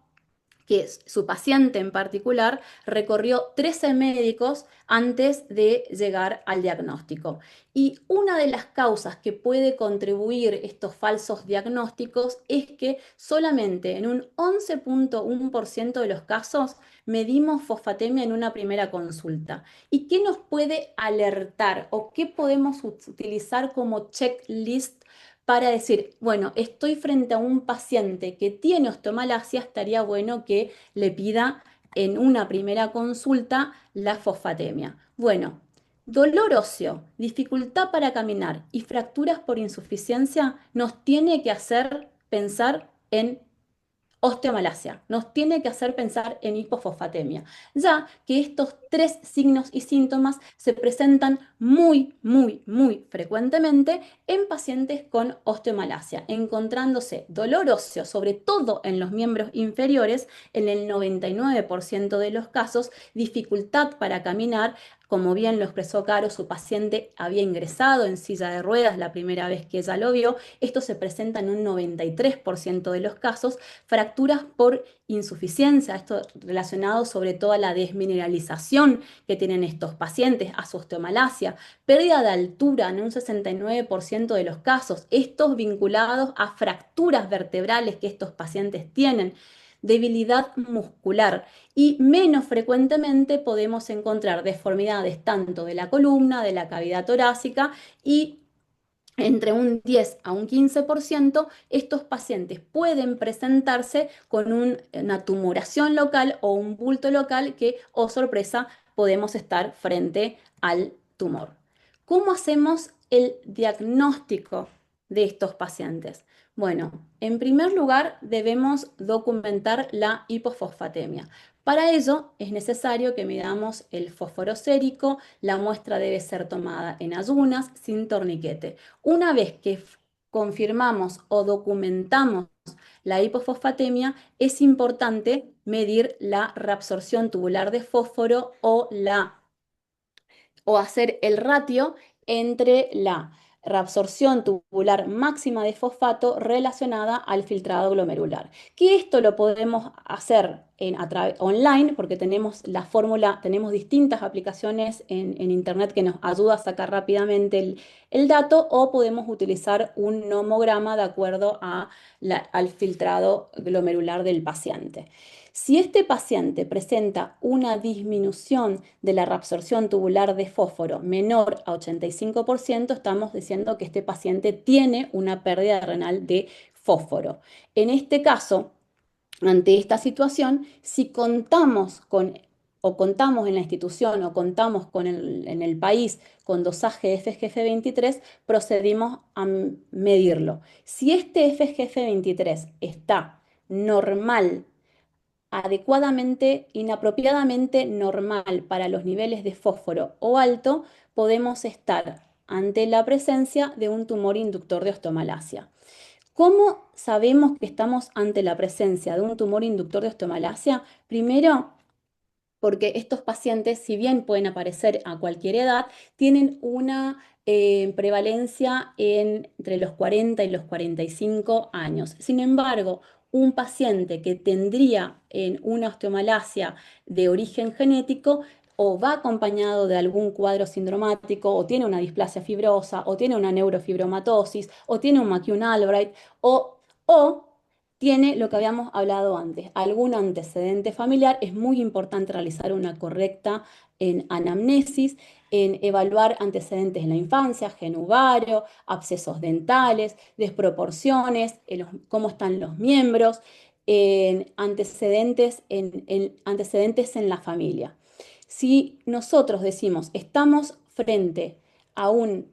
que su paciente en particular recorrió 13 médicos antes de llegar al diagnóstico. Y una de las causas que puede contribuir estos falsos diagnósticos es que solamente en un 11,1% de los casos medimos fosfatemia en una primera consulta. ¿Y qué nos puede alertar o qué podemos utilizar como checklist para decir, bueno, estoy frente a un paciente que tiene osteomalacia, estaría bueno que le pida en una primera consulta la fosfatemia? Bueno, dolor óseo, dificultad para caminar y fracturas por insuficiencia nos tiene que hacer pensar en osteomalacia, nos tiene que hacer pensar en hipofosfatemia, ya que estos tres signos y síntomas se presentan muy frecuentemente en pacientes con osteomalacia, encontrándose dolor óseo, sobre todo en los miembros inferiores, en el 99% de los casos, dificultad para caminar. Como bien lo expresó Caro, su paciente había ingresado en silla de ruedas la primera vez que ella lo vio. Esto se presenta en un 93% de los casos. Fracturas por insuficiencia, esto relacionado sobre todo a la desmineralización que tienen estos pacientes, a su osteomalacia. Pérdida de altura en un 69% de los casos, estos vinculados a fracturas vertebrales que estos pacientes tienen. Debilidad muscular y menos frecuentemente podemos encontrar deformidades tanto de la columna, de la cavidad torácica y entre un 10 a un 15%, estos pacientes pueden presentarse con una tumoración local o un bulto local que, oh sorpresa, podemos estar frente al tumor. ¿Cómo hacemos el diagnóstico de estos pacientes? Bueno, en primer lugar debemos documentar la hipofosfatemia. Para ello es necesario que midamos el fósforo sérico. La muestra debe ser tomada en ayunas, sin torniquete. Una vez que confirmamos o documentamos la hipofosfatemia, es importante medir la reabsorción tubular de fósforo o hacer el ratio entre la reabsorción tubular máxima de fosfato relacionada al filtrado glomerular. Que esto lo podemos hacer online porque tenemos la fórmula, tenemos distintas aplicaciones en internet que nos ayuda a sacar rápidamente el dato, o podemos utilizar un nomograma de acuerdo al filtrado glomerular del paciente. Si este paciente presenta una disminución de la reabsorción tubular de fósforo menor a 85%, estamos diciendo que este paciente tiene una pérdida renal de fósforo. En este caso, ante esta situación, si contamos en la institución o contamos en el país con dosaje de FGF23, procedimos a medirlo. Si este FGF23 está normal, adecuadamente, inapropiadamente normal para los niveles de fósforo o alto, podemos estar ante la presencia de un tumor inductor de osteomalacia. ¿Cómo sabemos que estamos ante la presencia de un tumor inductor de osteomalacia? Primero, porque estos pacientes, si bien pueden aparecer a cualquier edad, tienen una prevalencia entre los 40 y los 45 años. Sin embargo, un paciente que tendría una osteomalacia de origen genético o va acompañado de algún cuadro sindromático, o tiene una displasia fibrosa, o tiene una neurofibromatosis, o tiene un McCune-Albright, o tiene lo que habíamos hablado antes, algún antecedente familiar. Es muy importante realizar una correcta anamnesis, en evaluar antecedentes en la infancia, genuvario, abscesos dentales, desproporciones, cómo están los miembros, antecedentes en la familia. Si nosotros decimos estamos frente a un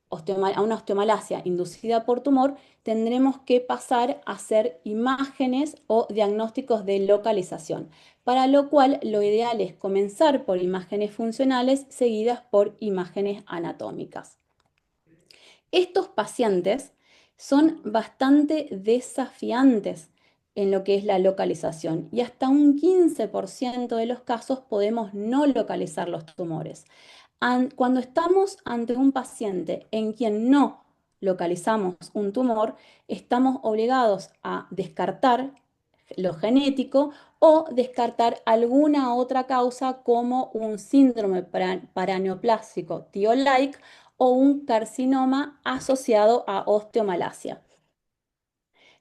a una osteomalacia inducida por tumor, tendremos que pasar a hacer imágenes o diagnósticos de localización, para lo cual lo ideal es comenzar por imágenes funcionales seguidas por imágenes anatómicas. Estos pacientes son bastante desafiantes en lo que es la localización y hasta un 15% de los casos podemos no localizar los tumores. Cuando estamos ante un paciente en quien no localizamos un tumor, estamos obligados a descartar lo genético o descartar alguna otra causa como un síndrome paraneoplásico tío-like o un carcinoma asociado a osteomalacia.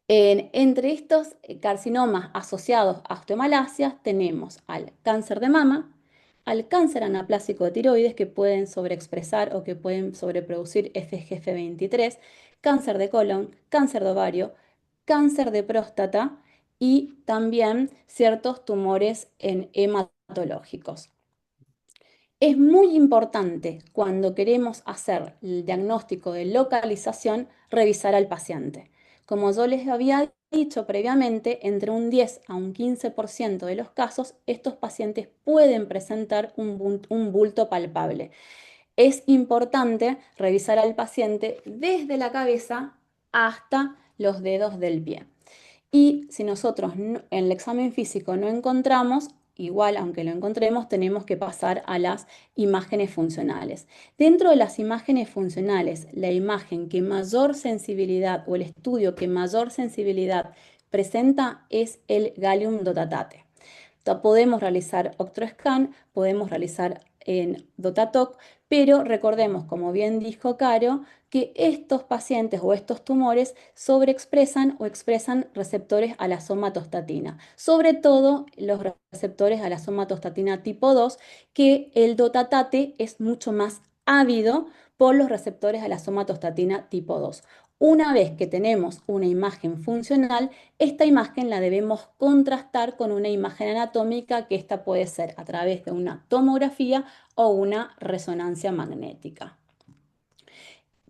Entre estos carcinomas asociados a osteomalacia tenemos al cáncer de mama, al cáncer anaplásico de tiroides que pueden sobreexpresar o que pueden sobreproducir FGF23, cáncer de colon, cáncer de ovario, cáncer de próstata y también ciertos tumores hematológicos. Es muy importante cuando queremos hacer el diagnóstico de localización revisar al paciente. Como yo les había dicho previamente, entre un 10 a un 15% de los casos, estos pacientes pueden presentar un bulto palpable. Es importante revisar al paciente desde la cabeza hasta los dedos del pie. Y si nosotros en el examen físico no encontramos, igual aunque lo encontremos, tenemos que pasar a las imágenes funcionales. Dentro de las imágenes funcionales, la imagen que mayor sensibilidad o el estudio que mayor sensibilidad presenta es el gallium dotatate. Podemos realizar octroscan, podemos realizar en Dotatoc, pero recordemos, como bien dijo Caro, que estos pacientes o estos tumores sobreexpresan o expresan receptores a la somatostatina, sobre todo los receptores a la somatostatina tipo 2, que el dotatate es mucho más ávido por los receptores a la somatostatina tipo 2. Una vez que tenemos una imagen funcional, esta imagen la debemos contrastar con una imagen anatómica que esta puede ser a través de una tomografía o una resonancia magnética.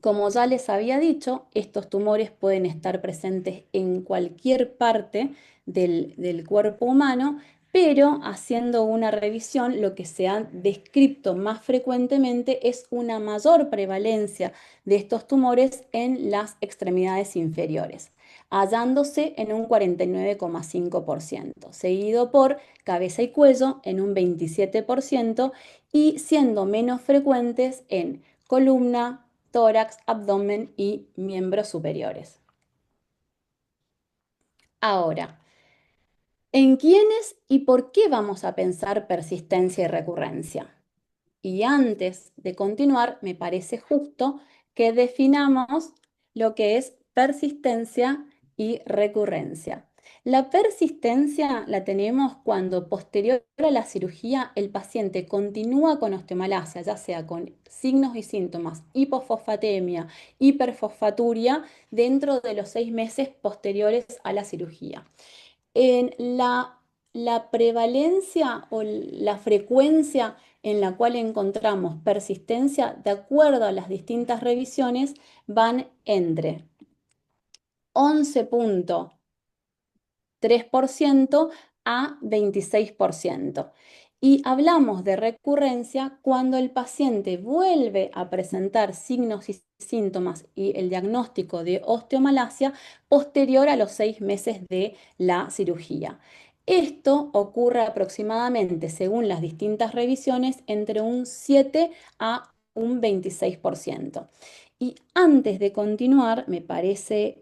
Como ya les había dicho, estos tumores pueden estar presentes en cualquier parte del cuerpo humano, pero haciendo una revisión, lo que se ha descrito más frecuentemente es una mayor prevalencia de estos tumores en las extremidades inferiores, hallándose en un 49,5%, seguido por cabeza y cuello en un 27% y siendo menos frecuentes en columna, tórax, abdomen y miembros superiores. Ahora, ¿en quiénes y por qué vamos a pensar persistencia y recurrencia? Y antes de continuar, me parece justo que definamos lo que es persistencia y recurrencia. La persistencia la tenemos cuando posterior a la cirugía el paciente continúa con osteomalacia, ya sea con signos y síntomas, hipofosfatemia, hiperfosfaturia, dentro de los 6 meses posteriores a la cirugía. En la prevalencia o la frecuencia en la cual encontramos persistencia, de acuerdo a las distintas revisiones, van entre 11,3% a 26%. Y hablamos de recurrencia cuando el paciente vuelve a presentar signos y síntomas y el diagnóstico de osteomalacia posterior a los 6 meses de la cirugía. Esto ocurre aproximadamente, según las distintas revisiones, entre un 7 a un 26%. Y antes de continuar, me parece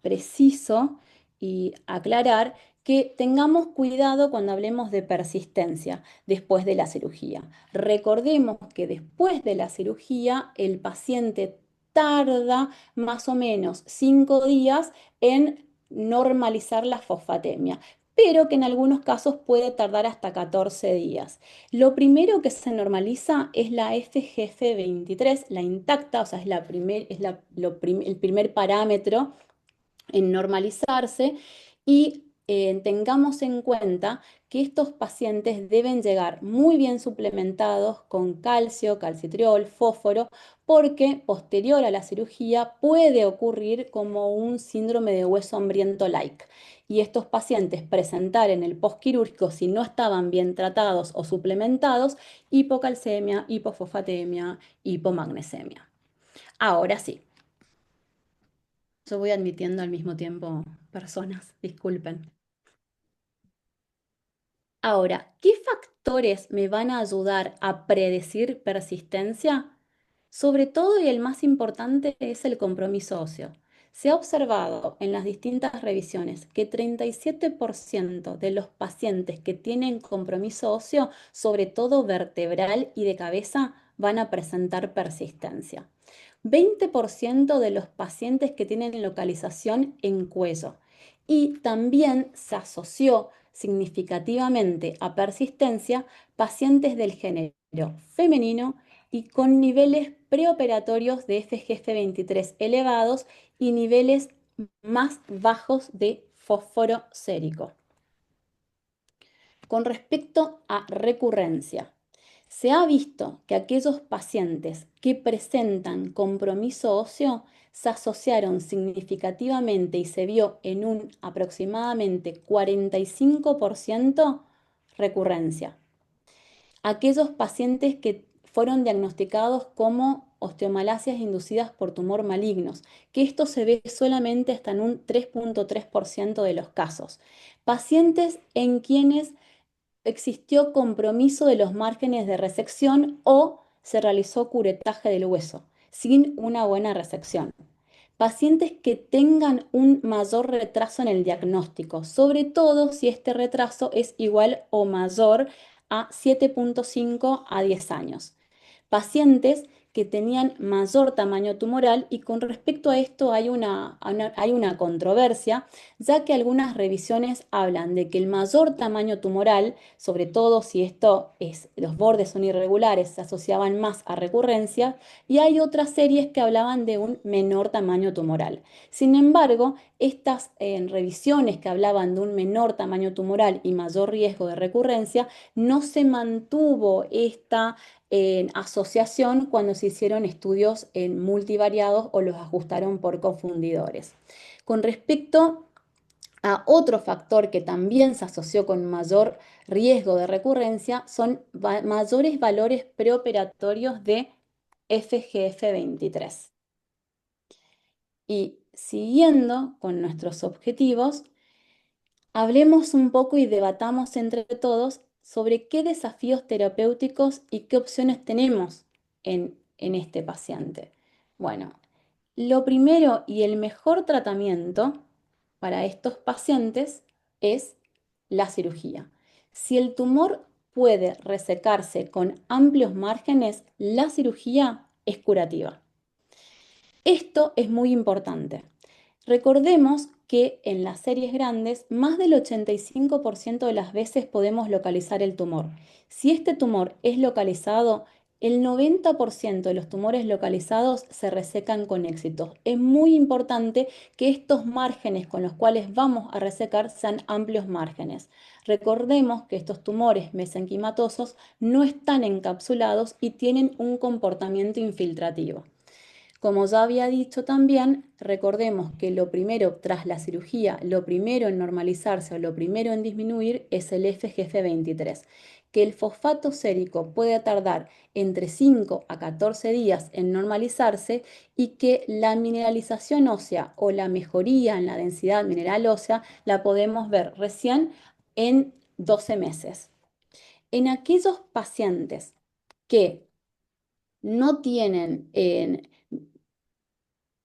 preciso y aclarar que tengamos cuidado cuando hablemos de persistencia después de la cirugía. Recordemos que después de la cirugía el paciente tarda más o menos 5 días en normalizar la fosfatemia, pero que en algunos casos puede tardar hasta 14 días. Lo primero que se normaliza es la FGF23, la intacta, o sea, el primer parámetro en normalizarse y tengamos en cuenta que estos pacientes deben llegar muy bien suplementados con calcio, calcitriol, fósforo, porque posterior a la cirugía puede ocurrir como un síndrome de hueso hambriento-like. Y estos pacientes presentar en el postquirúrgico, si no estaban bien tratados o suplementados, hipocalcemia, hipofosfatemia, hipomagnesemia. Ahora sí, yo voy admitiendo al mismo tiempo personas, disculpen. Ahora, ¿qué factores me van a ayudar a predecir persistencia? Sobre todo, y el más importante, es el compromiso óseo. Se ha observado en las distintas revisiones que 37% de los pacientes que tienen compromiso óseo, sobre todo vertebral y de cabeza, van a presentar persistencia. 20% de los pacientes que tienen localización en cuello. Y también se asoció significativamente a persistencia pacientes del género femenino y con niveles preoperatorios de FGF23 elevados y niveles más bajos de fósforo sérico. Con respecto a recurrencia, se ha visto que aquellos pacientes que presentan compromiso óseo se asociaron significativamente y se vio en un aproximadamente 45% recurrencia. Aquellos pacientes que fueron diagnosticados como osteomalasias inducidas por tumor malignos, que esto se ve solamente hasta en un 3.3% de los casos. Pacientes en quienes existió compromiso de los márgenes de resección o se realizó curetaje del hueso sin una buena resección. Pacientes que tengan un mayor retraso en el diagnóstico, sobre todo si este retraso es igual o mayor a 7.5 a 10 años. Pacientes que tenían mayor tamaño tumoral, y con respecto a esto hay una controversia, ya que algunas revisiones hablan de que el mayor tamaño tumoral, sobre todo si los bordes son irregulares, se asociaban más a recurrencia, y hay otras series que hablaban de un menor tamaño tumoral. Sin embargo, estas revisiones que hablaban de un menor tamaño tumoral y mayor riesgo de recurrencia, no se mantuvo esta en asociación cuando se hicieron estudios en multivariados o los ajustaron por confundidores. Con respecto a otro factor que también se asoció con mayor riesgo de recurrencia, son mayores valores preoperatorios de FGF23. Y siguiendo con nuestros objetivos, hablemos un poco y debatamos entre todos sobre qué desafíos terapéuticos y qué opciones tenemos en este paciente. Bueno, lo primero y el mejor tratamiento para estos pacientes es la cirugía. Si el tumor puede resecarse con amplios márgenes, la cirugía es curativa. Esto es muy importante. Recordemos que en las series grandes, más del 85% de las veces podemos localizar el tumor. Si este tumor es localizado, el 90% de los tumores localizados se resecan con éxito. Es muy importante que estos márgenes con los cuales vamos a resecar sean amplios márgenes. Recordemos que estos tumores mesenquimatosos no están encapsulados y tienen un comportamiento infiltrativo. Como ya había dicho también, recordemos que lo primero tras la cirugía, lo primero en normalizarse o lo primero en disminuir es el FGF23, que el fosfato sérico puede tardar entre 5 a 14 días en normalizarse y que la mineralización ósea o la mejoría en la densidad mineral ósea la podemos ver recién en 12 meses. En aquellos pacientes que no tienen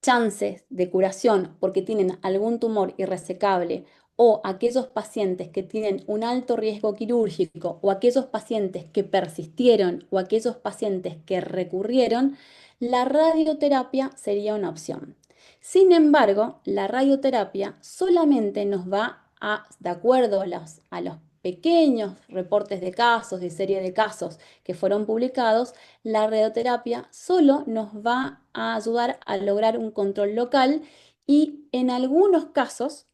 chances de curación porque tienen algún tumor irresecable, o aquellos pacientes que tienen un alto riesgo quirúrgico, o aquellos pacientes que persistieron, o aquellos pacientes que recurrieron, la radioterapia sería una opción. Sin embargo, la radioterapia solamente nos va a, de acuerdo a los pequeños reportes de casos y serie de casos que fueron publicados, la radioterapia solo nos va a ayudar a lograr un control local y en algunos casos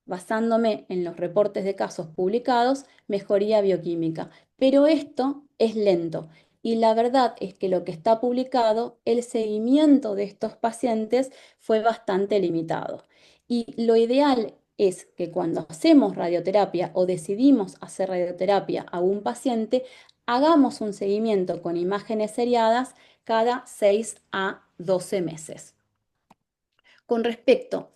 basándome en los reportes de casos publicados, mejoría bioquímica. Pero esto es lento y la verdad es que lo que está publicado, el seguimiento de estos pacientes fue bastante limitado. Y lo ideal es que cuando hacemos radioterapia o decidimos hacer radioterapia a un paciente, hagamos un seguimiento con imágenes seriadas cada 6 a 12 meses. Con respecto,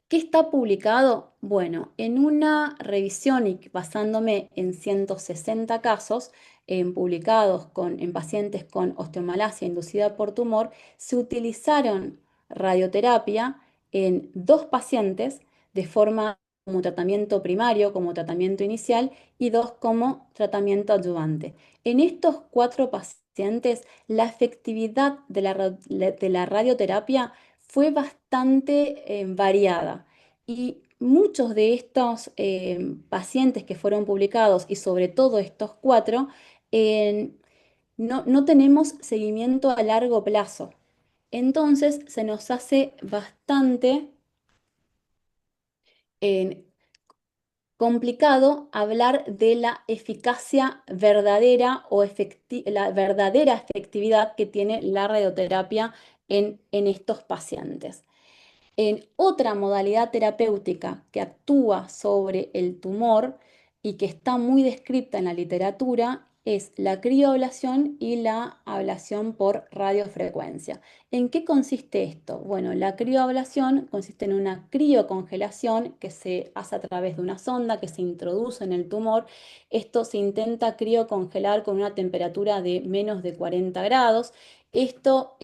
¿qué está publicado? Bueno, en una revisión y basándome en 160 casos publicados en pacientes con osteomalacia inducida por tumor, se utilizaron radioterapia en 2 pacientes de forma como tratamiento primario, como tratamiento inicial y 2 como tratamiento adyuvante. En estos 4 pacientes, la efectividad de la radioterapia fue bastante variada y muchos de estos pacientes que fueron publicados y sobre todo estos 4, eh, no tenemos seguimiento a largo plazo. Entonces se nos hace bastante eh, complicado hablar de la eficacia verdadera o la verdadera efectividad que tiene la radioterapia en estos pacientes. En otra modalidad terapéutica que actúa sobre el tumor y que está muy descrita en la literatura es la crioablación y la ablación por radiofrecuencia. ¿En qué consiste esto? Bueno, la crioablación consiste en una criocongelación que se hace a través de una sonda que se introduce en el tumor. Esto se intenta criocongelar con una temperatura de menos de 40 grados. Esto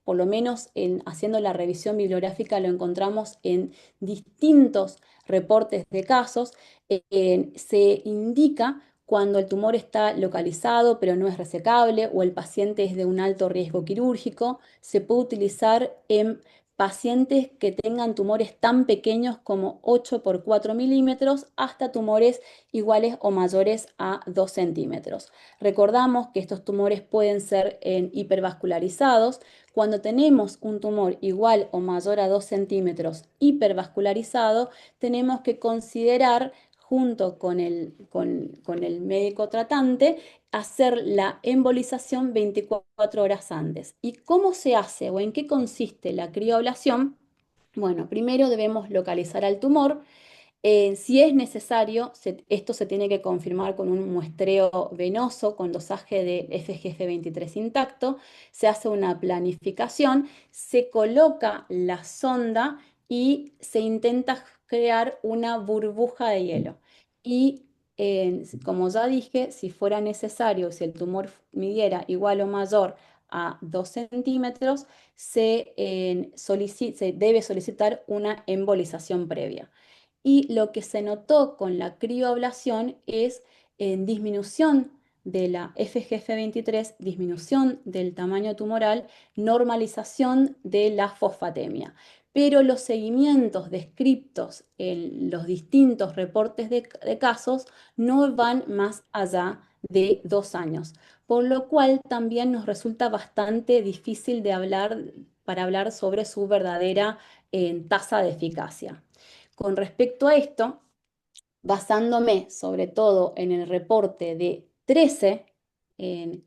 por lo menos haciendo la revisión bibliográfica, lo encontramos en distintos reportes de casos. Se indica cuando el tumor está localizado pero no es resecable o el paciente es de un alto riesgo quirúrgico. Se puede utilizar en pacientes que tengan tumores tan pequeños como 8 por 4 milímetros hasta tumores iguales o mayores a 2 centímetros. Recordamos que estos tumores pueden ser hipervascularizados. Cuando tenemos un tumor igual o mayor a 2 centímetros hipervascularizado, tenemos que considerar junto con el médico tratante, hacer la embolización 24 horas antes. ¿Y cómo se hace o en qué consiste la crioablación? Bueno, primero debemos localizar al tumor. Si es necesario, esto se tiene que confirmar con un muestreo venoso con dosaje de FGF23 intacto. Se hace una planificación, se coloca la sonda y se intenta crear una burbuja de hielo. Y como ya dije, si fuera necesario, si el tumor midiera igual o mayor a 2 centímetros, se debe solicitar una embolización previa. Y lo que se notó con la crioablación es disminución de la FGF23, disminución del tamaño tumoral, normalización de la fosfatemia. Pero los seguimientos descriptos en los distintos reportes de casos no van más allá de 2 años, por lo cual también nos resulta bastante difícil para hablar sobre su verdadera tasa de eficacia. Con respecto a esto, basándome sobre todo en el reporte de 13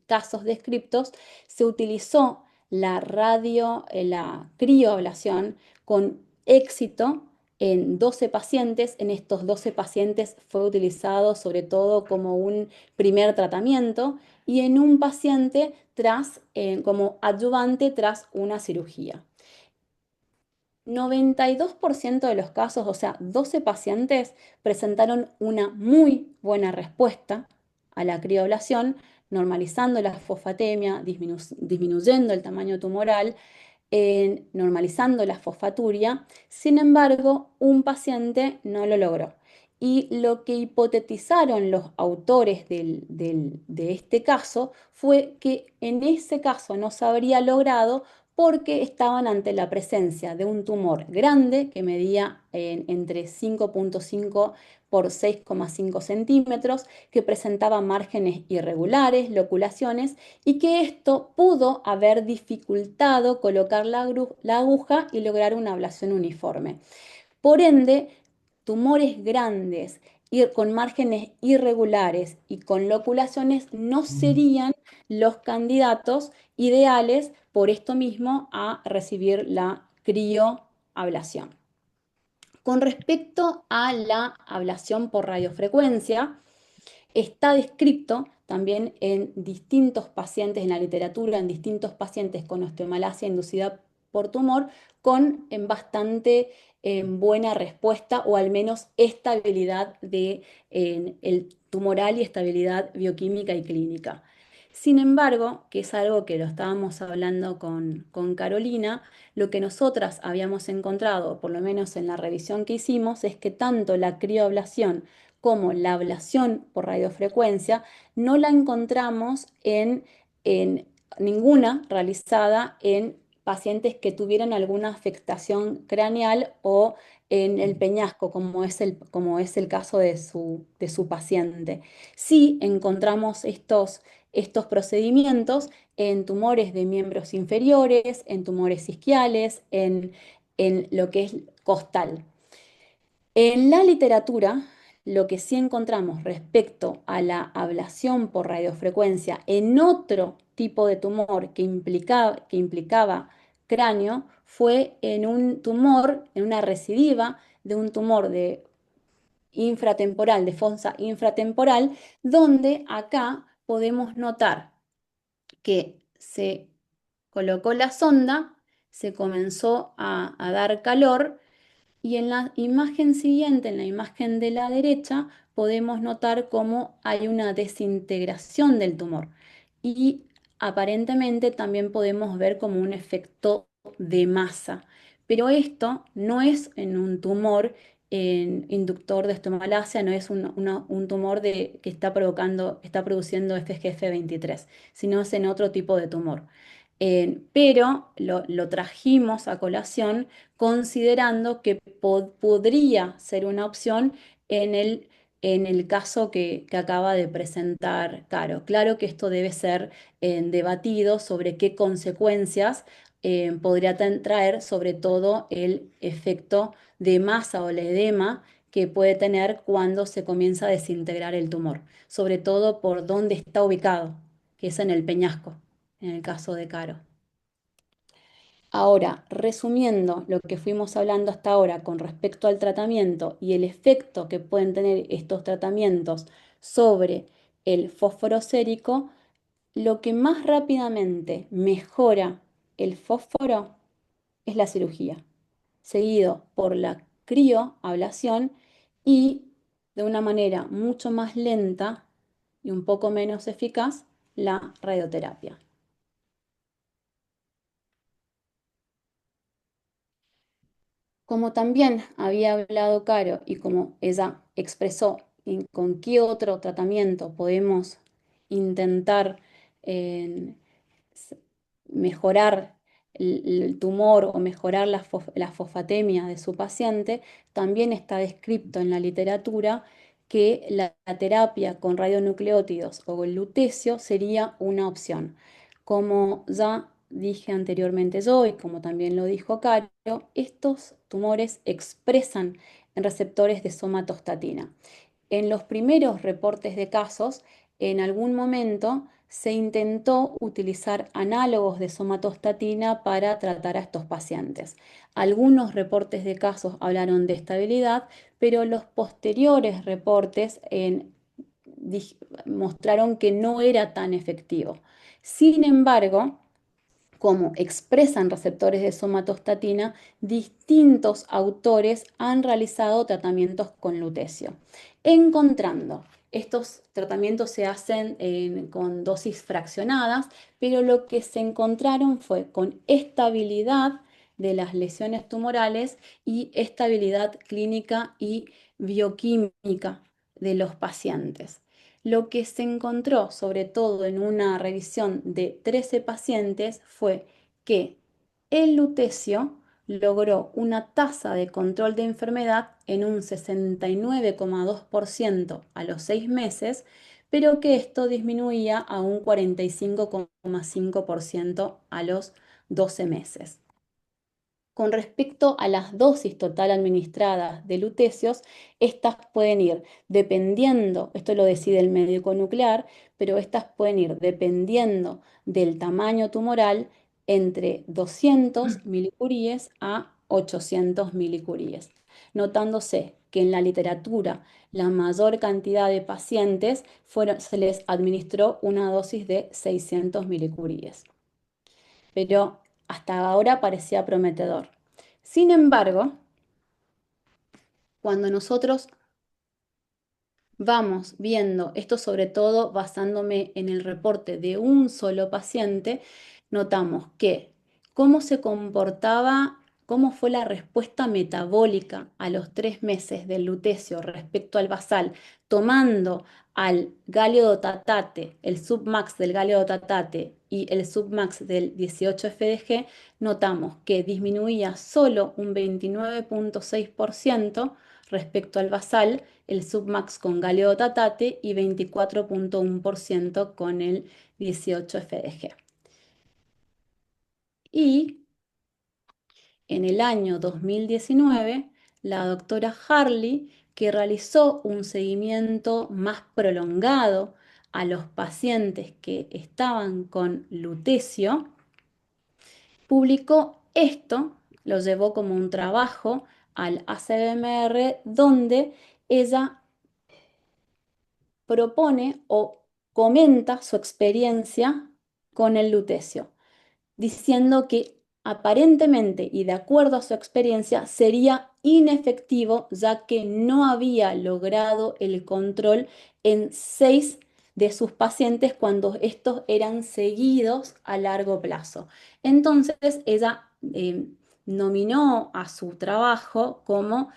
casos descriptos, se utilizó la crioablación con éxito en 12 pacientes. En estos 12 pacientes fue utilizado sobre todo como un primer tratamiento y en un paciente como adyuvante tras una cirugía. 92% de los casos, o sea, 12 pacientes, presentaron una muy buena respuesta a la crioablación, normalizando la fosfatemia, disminuyendo el tamaño tumoral, normalizando la fosfaturia. Sin embargo, un paciente no lo logró. Y lo que hipotetizaron los autores de este caso fue que en ese caso no se habría logrado porque estaban ante la presencia de un tumor grande que medía entre 5,5 por 6,5 centímetros, que presentaba márgenes irregulares, loculaciones, y que esto pudo haber dificultado colocar la aguja y lograr una ablación uniforme. Por ende, tumores grandes y con márgenes irregulares y con loculaciones no serían los candidatos ideales por esto mismo a recibir la crioablación. Con respecto a la ablación por radiofrecuencia, está descrito también en distintos pacientes, en la literatura, en distintos pacientes con osteomalacia inducida por tumor, con bastante buena respuesta o al menos estabilidad de el tumoral y estabilidad bioquímica y clínica. Sin embargo, que es algo que lo estábamos hablando con Carolina, lo que nosotras habíamos encontrado, por lo menos en la revisión que hicimos, es que tanto la crioablación como la ablación por radiofrecuencia no la encontramos en ninguna realizada en pacientes que tuvieran alguna afectación craneal o en el peñasco, como es el caso de su paciente. Sí encontramos estos procedimientos en tumores de miembros inferiores, en tumores isquiales, en lo que es costal. En la literatura, lo que sí encontramos respecto a la ablación por radiofrecuencia en otro tipo de tumor que implicaba cráneo fue en un tumor, en una recidiva de un tumor infratemporal, de fosa infratemporal, donde acá podemos notar que se colocó la sonda, se comenzó a dar calor y en la imagen siguiente, en la imagen de la derecha, podemos notar cómo hay una desintegración del tumor. Y aparentemente también podemos ver como un efecto de masa. Pero esto no es en un tumor inductor de estomaplasia, no es un tumor que está produciendo FGF23, sino es en otro tipo de tumor. Pero lo trajimos a colación considerando que podría ser una opción en el caso que acaba de presentar Caro. Claro que esto debe ser debatido sobre qué consecuencias podría traer, sobre todo el efecto de masa o el edema que puede tener cuando se comienza a desintegrar el tumor, sobre todo por dónde está ubicado, que es en el peñasco, en el caso de Caro. Ahora, resumiendo lo que fuimos hablando hasta ahora con respecto al tratamiento y el efecto que pueden tener estos tratamientos sobre el fósforo sérico, lo que más rápidamente mejora el fósforo es la cirugía, seguido por la crioablación y de una manera mucho más lenta y un poco menos eficaz, la radioterapia. Como también había hablado Caro y como ella expresó con qué otro tratamiento podemos intentar eh, s- mejorar el tumor o mejorar la fosfatemia de su paciente, también está descrito en la literatura que la terapia con radionucleótidos o el lutecio sería una opción. Como ya dije anteriormente yo y como también lo dijo Caro, estos tumores expresan en receptores de somatostatina. En los primeros reportes de casos, en algún momento se intentó utilizar análogos de somatostatina para tratar a estos pacientes. Algunos reportes de casos hablaron de estabilidad, pero los posteriores reportes mostraron que no era tan efectivo. Sin embargo, como expresan receptores de somatostatina, distintos autores han realizado tratamientos con lutecio, encontrando estos tratamientos se hacen con dosis fraccionadas, pero lo que se encontraron fue con estabilidad de las lesiones tumorales y estabilidad clínica y bioquímica de los pacientes. Lo que se encontró, sobre todo en una revisión de 13 pacientes, fue que el lutecio logró una tasa de control de enfermedad en un 69,2% a los 6 meses, pero que esto disminuía a un 45,5% a los 12 meses. con respecto a las dosis total administradas de lutecios, estas pueden ir dependiendo, esto lo decide el médico nuclear, pero estas pueden ir dependiendo del tamaño tumoral entre 200 milicuríes a 800 milicuríes, notándose que en la literatura la mayor cantidad de pacientes se les administró una dosis de 600 milicuríes. Pero hasta ahora parecía prometedor. Sin embargo, cuando nosotros vamos viendo esto, sobre todo basándome en el reporte de un solo paciente, notamos que cómo se comportaba, cómo fue la respuesta metabólica a los 3 meses del lutecio respecto al basal, tomando al galio-dotatate, el submax del galio-dotatate y el submax del 18-FDG, notamos que disminuía solo un 29,6% respecto al basal, el submax con galio-dotatate y 24,1% con el 18-FDG. Y en el año 2019, la doctora Harley, que realizó un seguimiento más prolongado a los pacientes que estaban con lutecio, publicó esto, lo llevó como un trabajo al ACMR, donde ella propone o comenta su experiencia con el lutecio, diciendo que aparentemente y de acuerdo a su experiencia sería inefectivo, ya que no había logrado el control en 6 de sus pacientes cuando estos eran seguidos a largo plazo. Entonces ella nominó a su trabajo como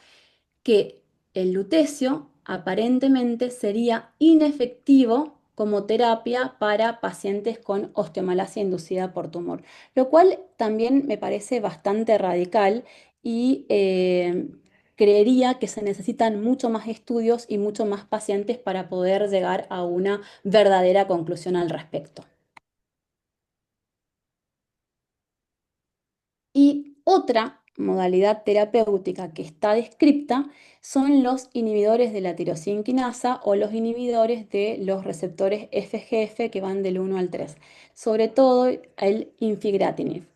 que el lutecio aparentemente sería inefectivo como terapia para pacientes con osteomalacia inducida por tumor, lo cual también me parece bastante radical y creería que se necesitan mucho más estudios y mucho más pacientes para poder llegar a una verdadera conclusión al respecto. Y otra modalidad terapéutica que está descripta son los inhibidores de la tirosina quinasa o los inhibidores de los receptores FGF que van del 1 al 3, sobre todo el infigratinib.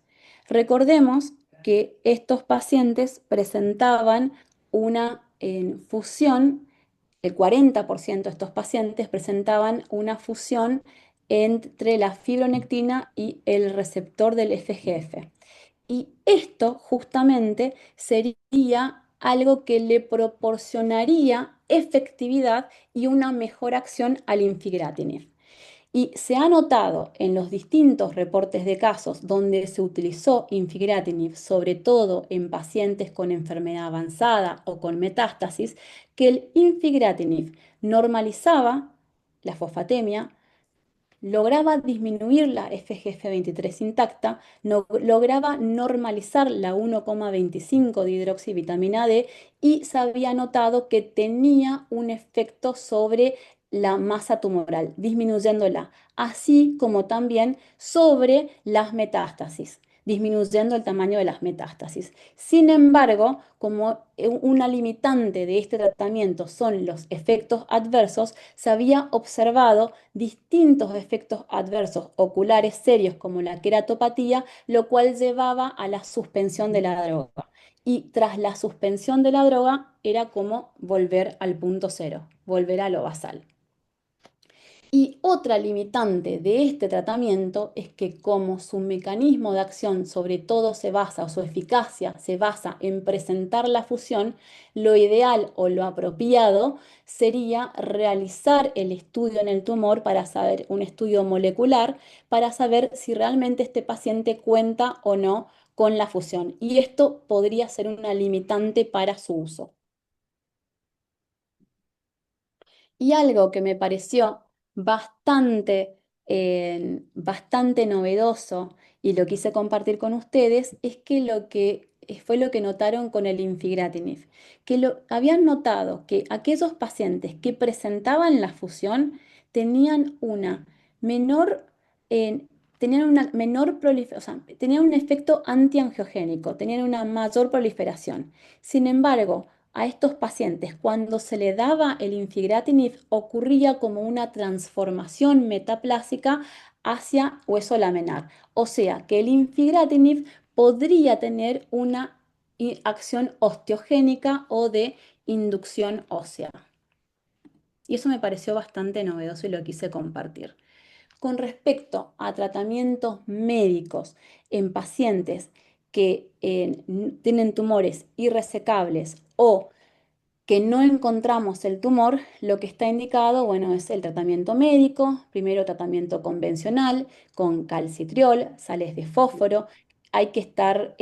Recordemos que estos pacientes presentaban una fusión, el 40% de estos pacientes presentaban una fusión entre la fibronectina y el receptor del FGF. Y esto justamente sería algo que le proporcionaría efectividad y una mejor acción al infigratinib. Y se ha notado en los distintos reportes de casos donde se utilizó infigratinib, sobre todo en pacientes con enfermedad avanzada o con metástasis, que el infigratinib normalizaba la fosfatemia, lograba disminuir la FGF23 intacta, lograba normalizar la 1,25 de hidroxivitamina D y se había notado que tenía un efecto sobre la masa tumoral, disminuyéndola, así como también sobre las metástasis, disminuyendo el tamaño de las metástasis. Sin embargo, como una limitante de este tratamiento son los efectos adversos, se había observado distintos efectos adversos oculares serios como la queratopatía, lo cual llevaba a la suspensión de la droga. Y tras la suspensión de la droga era como volver al punto cero, volver a lo basal. Y otra limitante de este tratamiento es que como su mecanismo de acción sobre todo se basa, o su eficacia se basa en presentar la fusión, lo ideal o lo apropiado sería realizar el estudio en el tumor para saber, un estudio molecular, para saber si realmente este paciente cuenta o no con la fusión. Y esto podría ser una limitante para su uso. Y algo que me pareció bastante novedoso y lo quise compartir con ustedes es que fue lo que notaron con el infigratinib, que habían notado que aquellos pacientes que presentaban la fusión tenían una menor tenían una menor proliferación, o sea, tenían un efecto antiangiogénico, tenían una mayor proliferación. Sin embargo, a estos pacientes, cuando se le daba el infigratinib, ocurría como una transformación metaplásica hacia hueso laminar. O sea, que el infigratinib podría tener una acción osteogénica o de inducción ósea. Y eso me pareció bastante novedoso y lo quise compartir. Con respecto a tratamientos médicos en pacientes que tienen tumores irresecables o que no encontramos el tumor, lo que está indicado, bueno, es el tratamiento médico, primero tratamiento convencional con calcitriol, sales de fósforo. Hay que estar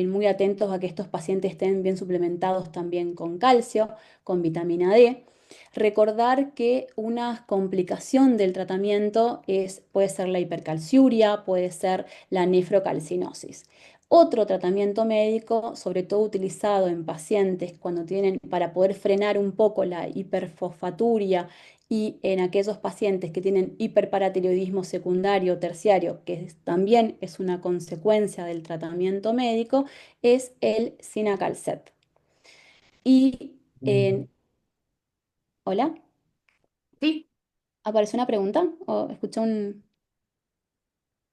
muy atentos a que estos pacientes estén bien suplementados también con calcio, con vitamina D. Recordar que una complicación del tratamiento puede ser la hipercalciuria, puede ser la nefrocalcinosis. Otro tratamiento médico, sobre todo utilizado en pacientes cuando tienen, para poder frenar un poco la hiperfosfaturia y en aquellos pacientes que tienen hiperparatiroidismo secundario o terciario, también es una consecuencia del tratamiento médico, es el Cinacalcet. Y, hola, Sí, ¿apareció una pregunta? ¿O escuché un...?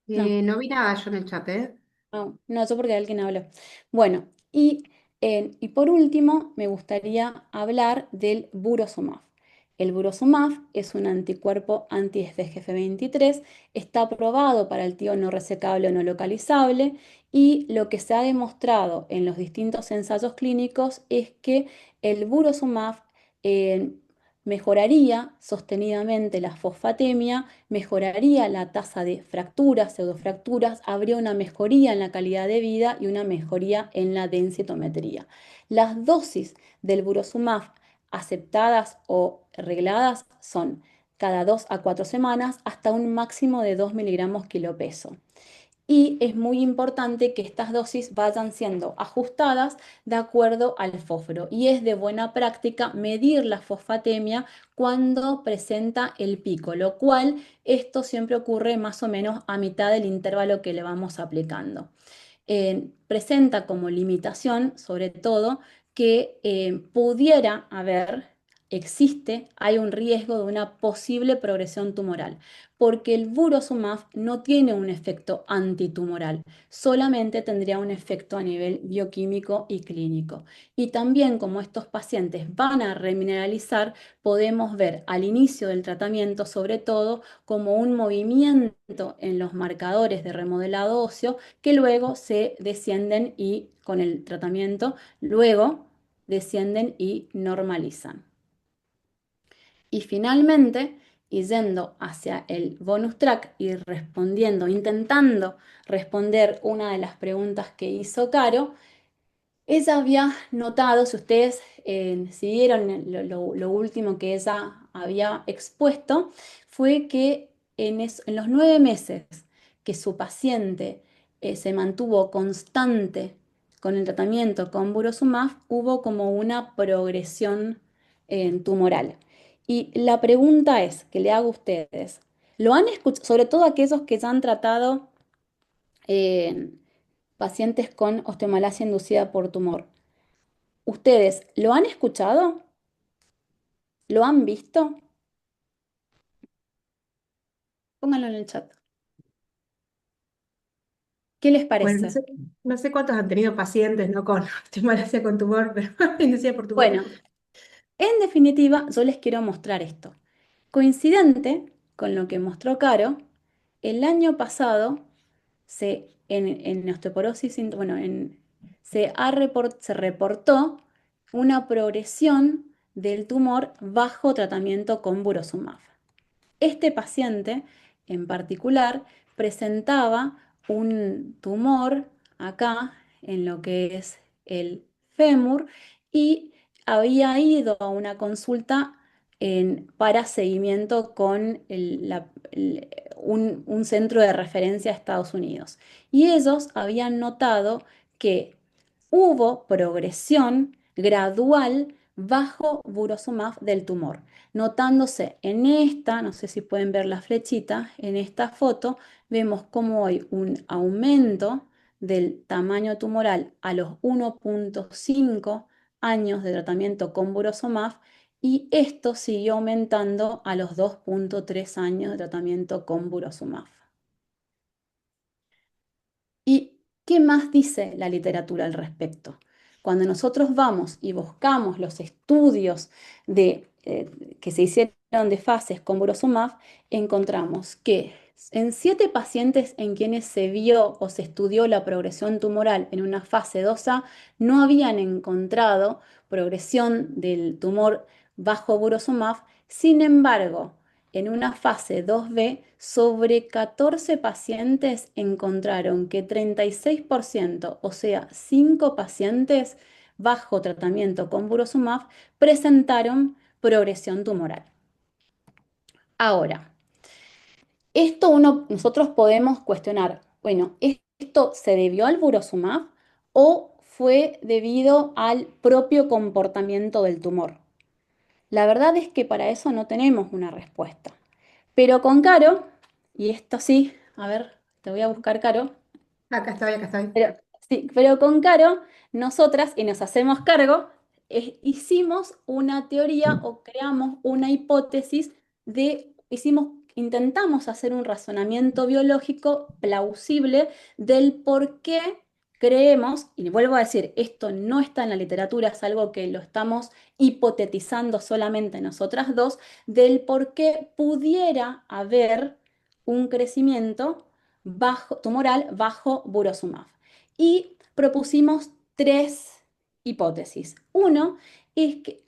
No. no vi nada yo en el chat, ¿eh? No, no, eso porque alguien habló. Bueno, y por último, me gustaría hablar del Burosumab. El Burosumab es un anticuerpo anti-FGF23, está aprobado para el tío no resecable o no localizable y lo que se ha demostrado en los distintos ensayos clínicos es que el Burosumab eh, mejoraría sostenidamente la fosfatemia, mejoraría la tasa de fracturas, pseudofracturas, habría una mejoría en la calidad de vida y una mejoría en la densitometría. Las dosis del burosumab aceptadas o regladas son cada 2 a 4 semanas hasta un máximo de 2 miligramos kilo peso y es muy importante que estas dosis vayan siendo ajustadas de acuerdo al fósforo y es de buena práctica medir la fosfatemia cuando presenta el pico, lo cual esto siempre ocurre más o menos a mitad del intervalo que le vamos aplicando. Presenta como limitación, sobre todo, que pudiera haber, existe, hay un riesgo de una posible progresión tumoral, porque el burosumab no tiene un efecto antitumoral, solamente tendría un efecto a nivel bioquímico y clínico. Y también como estos pacientes van a remineralizar, podemos ver al inicio del tratamiento, sobre todo, como un movimiento en los marcadores de remodelado óseo que luego se descienden y con el tratamiento, luego descienden y normalizan. Y finalmente, y yendo hacia el bonus track y respondiendo, intentando responder una de las preguntas que hizo Caro, ella había notado, si ustedes siguieron lo último que ella había expuesto, fue que en los 9 meses que su paciente se mantuvo constante con el tratamiento con burosumab, hubo como una progresión tumoral. Y la pregunta es, que le hago a ustedes, ¿lo han escuchado? Sobre todo aquellos que ya han tratado eh, pacientes con osteomalacia inducida por tumor. ¿Ustedes lo han escuchado? ¿Lo han visto? Pónganlo en el chat. ¿Qué les Bueno, parece? no sé cuántos han tenido pacientes, ¿no? Con osteomalacia con tumor, pero inducida por tumor. Bueno, en definitiva, yo les quiero mostrar esto. Coincidente con lo que mostró Caro, el año pasado en osteoporosis, bueno, se reportó una progresión del tumor bajo tratamiento con burosumab. Este paciente en particular presentaba un tumor acá en lo que es el fémur y había ido a una consulta para seguimiento con un centro de referencia a Estados Unidos. Y ellos habían notado que hubo progresión gradual bajo burosumab del tumor, notándose en esta, no sé si pueden ver la flechita, en esta foto vemos cómo hay un aumento del tamaño tumoral a los 1,5 años de tratamiento con burosumab y esto siguió aumentando a los 2,3 años de tratamiento con burosumab. ¿Y qué más dice la literatura al respecto? Cuando nosotros vamos y buscamos los estudios que se hicieron de fases con burosumab, encontramos que en 7 pacientes en quienes se vio o se estudió la progresión tumoral en una fase 2A, no habían encontrado progresión del tumor bajo burosumab. Sin embargo, en una fase 2B, sobre 14 pacientes encontraron que 36%, o sea, 5 pacientes bajo tratamiento con burosumab, presentaron progresión tumoral. Ahora, nosotros podemos cuestionar, bueno, ¿esto se debió al burosumab o fue debido al propio comportamiento del tumor? La verdad es que para eso no tenemos una respuesta. Pero con Caro, y esto sí, a ver, te voy a buscar Caro, Acá estoy, acá estoy. pero, sí, pero con Caro, nosotras, y nos hacemos cargo, hicimos una teoría o creamos una hipótesis intentamos hacer un razonamiento biológico plausible del por qué creemos, y vuelvo a decir, esto no está en la literatura, es algo que lo estamos hipotetizando solamente nosotras dos, del por qué pudiera haber un crecimiento tumoral bajo burosumab y propusimos 3 hipótesis. Uno es que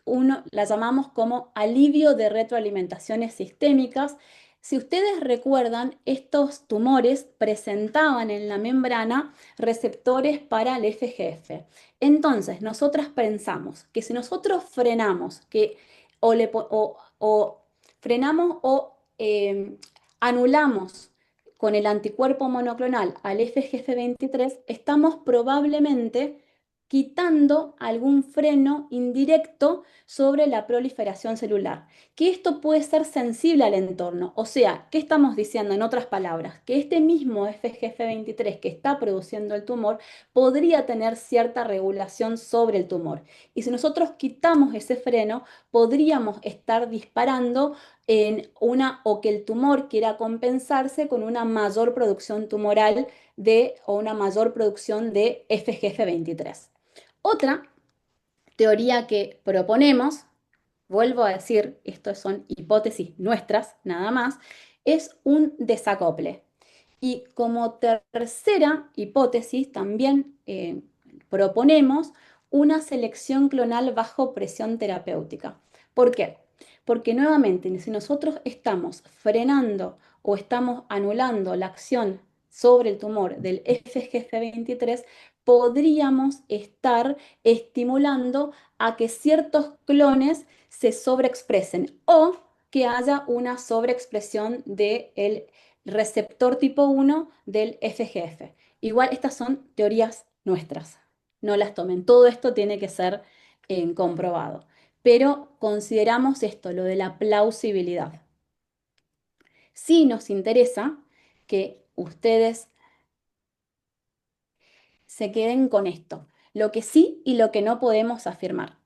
la llamamos como alivio de retroalimentaciones sistémicas. Si ustedes recuerdan, estos tumores presentaban en la membrana receptores para el FGF. Entonces, nosotras pensamos que si nosotros frenamos, o frenamos o anulamos con el anticuerpo monoclonal al FGF23, estamos probablemente quitando algún freno indirecto sobre la proliferación celular, que esto puede ser sensible al entorno. O sea, ¿qué estamos diciendo en otras palabras? Que este mismo FGF23 que está produciendo el tumor podría tener cierta regulación sobre el tumor. Y si nosotros quitamos ese freno, podríamos estar disparando o que el tumor quiera compensarse con una mayor producción tumoral o una mayor producción de FGF23. Otra teoría que proponemos, vuelvo a decir, esto son hipótesis nuestras nada más, es un desacople. Y como tercera hipótesis también proponemos una selección clonal bajo presión terapéutica. ¿Por qué? Porque nuevamente, si nosotros estamos frenando o estamos anulando la acción sobre el tumor del FGF23, podríamos estar estimulando a que ciertos clones se sobreexpresen o que haya una sobreexpresión del receptor tipo 1 del FGF. Igual estas son teorías nuestras, no las tomen. Todo esto tiene que ser comprobado. Pero consideramos esto, lo de la plausibilidad. Sí nos interesa que ustedes se queden con esto, lo que sí y lo que no podemos afirmar.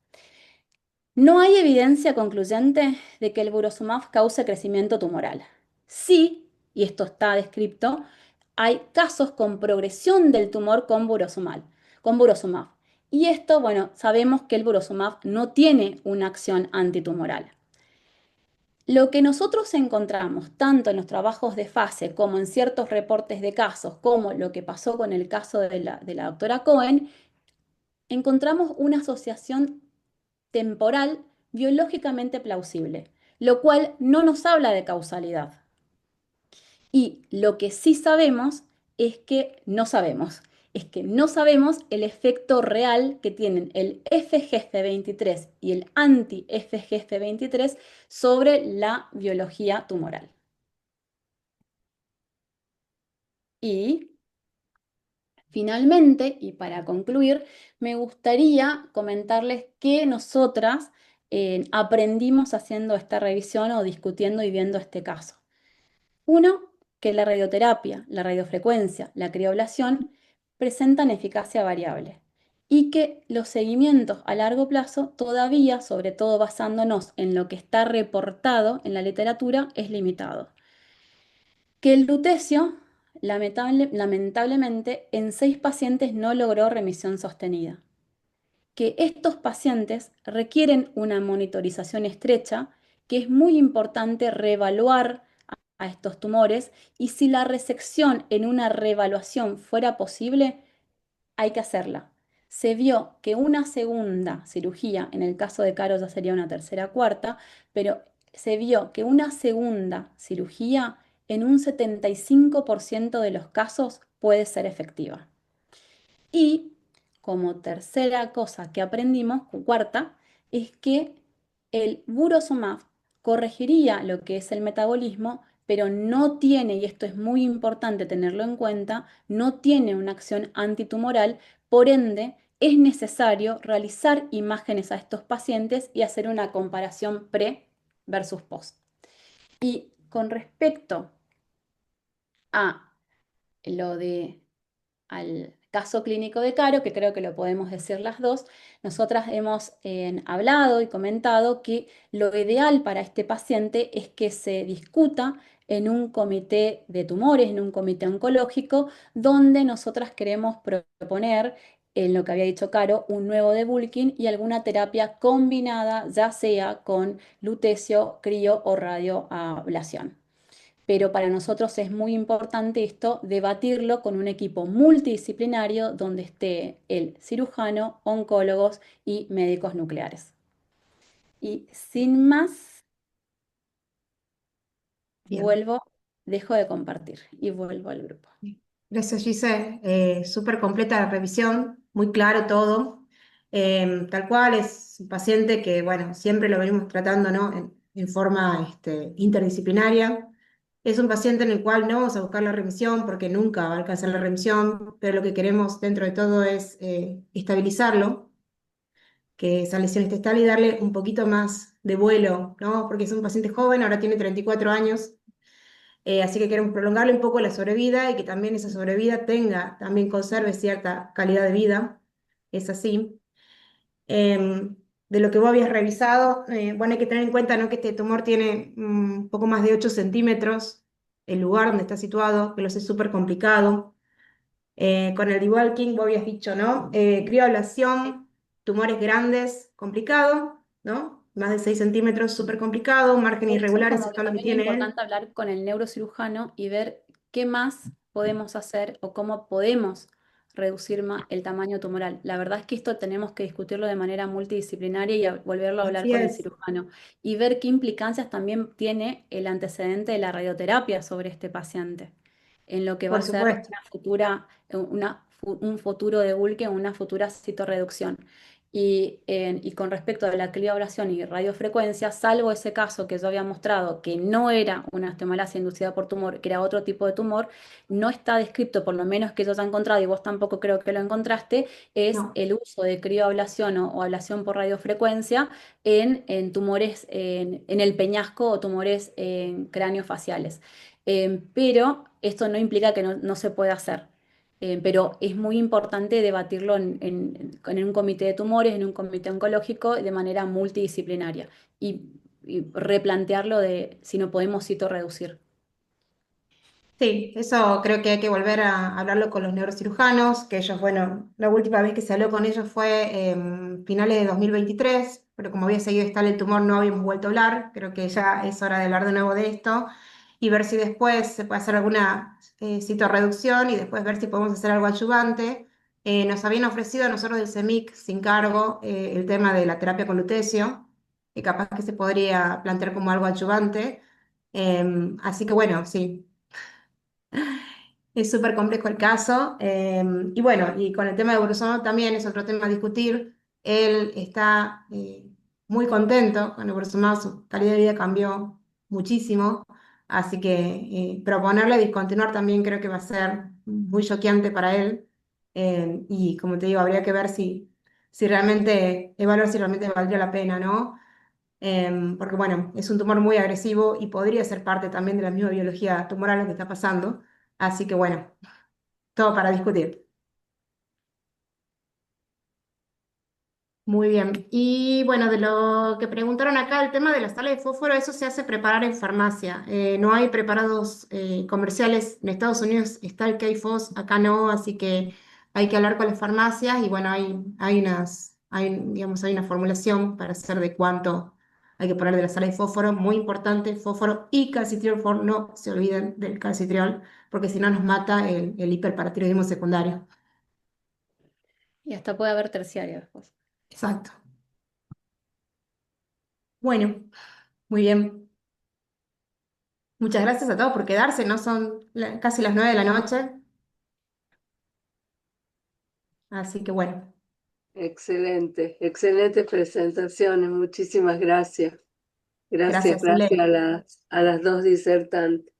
No hay evidencia concluyente de que el burosumab cause crecimiento tumoral. Sí, y esto está descrito, hay casos con progresión del tumor con burosumab. Y esto, bueno, sabemos que el burosumab no tiene una acción antitumoral. Lo que nosotros encontramos, tanto en los trabajos de fase como en ciertos reportes de casos, como lo que pasó con el caso de la doctora Cohen, encontramos una asociación temporal biológicamente plausible, lo cual no nos habla de causalidad. Y lo que sí sabemos es que no sabemos, es que no sabemos el efecto real que tienen el FGF23 y el anti-FGF23 sobre la biología tumoral. Y Finalmente, y para concluir, me gustaría comentarles que nosotras aprendimos haciendo esta revisión o discutiendo y viendo este caso. Uno, que la radioterapia, la radiofrecuencia, la crioablación presentan eficacia variable y que los seguimientos a largo plazo todavía, sobre todo basándonos en lo que está reportado en la literatura, es limitado. Que el lutecio, lamentablemente, en 6 pacientes no logró remisión sostenida. Que estos pacientes requieren una monitorización estrecha, que es muy importante reevaluar a estos tumores y si la resección en una reevaluación fuera posible, hay que hacerla. Se vio que una segunda cirugía, en el caso de Caro ya sería una tercera o cuarta, pero se vio que una segunda cirugía en un 75% de los casos puede ser efectiva. Y como tercera cosa que aprendimos, cuarta, es que el Burosumab corregiría lo que es el metabolismo, pero no tiene, y esto es muy importante tenerlo en cuenta, no tiene una acción antitumoral, por ende es necesario realizar imágenes a estos pacientes y hacer una comparación pre versus post. Y con respecto a lo de al caso clínico de Caro, que creo que lo podemos decir las dos, nosotras hemos hablado y comentado que lo ideal para este paciente es que se discuta en un comité de tumores, en un comité oncológico, donde nosotras queremos proponer, en lo que había dicho Caro, un nuevo debulking y alguna terapia combinada, ya sea con lutecio, crío o radioablación, pero para nosotros es muy importante esto, debatirlo con un equipo multidisciplinario donde esté el cirujano, oncólogos y médicos nucleares. Y sin más, Bien. vuelvo, dejo de compartir y vuelvo al grupo. Gracias, Gise. Súper completa la revisión, muy claro todo. Tal cual es un paciente que, bueno, siempre lo venimos tratando, ¿no? En forma interdisciplinaria. Es un paciente en el cual no vamos a buscar la remisión porque nunca va a alcanzar la remisión, pero lo que queremos dentro de todo es estabilizarlo, que esa lesión esté estable y darle un poquito más de vuelo, ¿no? Porque es un paciente joven, ahora tiene 34 años. Así que queremos prolongarle un poco la sobrevida y que también esa sobrevida también conserve cierta calidad de vida. Es así. De lo que vos habías revisado, bueno, hay que tener en cuenta, ¿no?, que este tumor tiene un poco más de 8 centímetros, el lugar donde está situado, que lo sé súper complicado. Con el debulking, vos habías dicho, ¿no? Crioablación, tumores grandes, complicado, ¿no? Más de 6 centímetros, súper complicado, margen Por eso es irregular, como eso es que todo lo que también es tiene él. importante hablar con el neurocirujano y ver qué más podemos hacer o cómo podemos reducir el tamaño tumoral. La verdad es que esto tenemos que discutirlo de manera multidisciplinaria y volverlo a hablar Así con el es. cirujano y ver qué implicancias también tiene el antecedente de la radioterapia sobre este paciente en lo que va a Por ser supuesto. una futura, un futuro de Bulke, una futura citorreducción. Y con respecto a la crioablación y radiofrecuencia, salvo ese caso que yo había mostrado que no era una osteomalacia inducida por tumor, que era otro tipo de tumor, no está descrito, por lo menos que yo haya encontrado, y vos tampoco creo que lo encontraste, es No, el uso de crioablación o ablación por radiofrecuencia en tumores en el peñasco o tumores craneofaciales. Pero esto no implica que no se pueda hacer. Pero es muy importante debatirlo en un comité de tumores, en un comité oncológico, de manera multidisciplinaria y replantearlo de si no podemos reducir. sí, eso creo que hay que volver a hablarlo con los neurocirujanos, que ellos, bueno, la última vez que se habló con ellos fue en finales de 2023, pero como había seguido estable el tumor no habíamos vuelto a hablar, creo que ya es hora de hablar de nuevo de esto y ver si después se puede hacer alguna citorreducción y después ver si podemos hacer algo adyuvante. Nos habían ofrecido a nosotros del CEMIC sin cargo el tema de la terapia con lutecio, que capaz que se podría plantear como algo adyuvante. Así que bueno, sí. Es súper complejo el caso. Y bueno, y con el tema de Bolsonaro también es otro tema a discutir. Él está muy contento con el Bolsonaro, su calidad de vida cambió muchísimo. Así que proponerle discontinuar también creo que va a ser muy choqueante para él. Y como te digo, habría que ver si realmente, evaluar si realmente valdría la pena, ¿no? Porque bueno, es un tumor muy agresivo y podría ser parte también de la misma biología tumoral lo que está pasando. Así que bueno, todo para discutir. Muy bien. Y bueno, de lo que preguntaron acá, el tema de la sal de fósforo, eso se hace preparar en farmacia. No hay preparados comerciales. En Estados Unidos está el K-Fos, acá no, así que hay que hablar con las farmacias y bueno, digamos, hay una formulación para hacer de cuánto hay que poner de la sal de fósforo. Muy importante, fósforo y calcitriol, no se olviden del calcitriol, porque si no nos mata el hiperparatiroidismo secundario. Y hasta puede haber terciario después. Exacto. Bueno, muy bien. Muchas gracias a todos por quedarse, ¿no? Son casi las 9 de la noche, así que bueno, Excelente, excelentes presentaciones, muchísimas gracias. Gracias, gracias, gracias Zule. a las dos disertantes.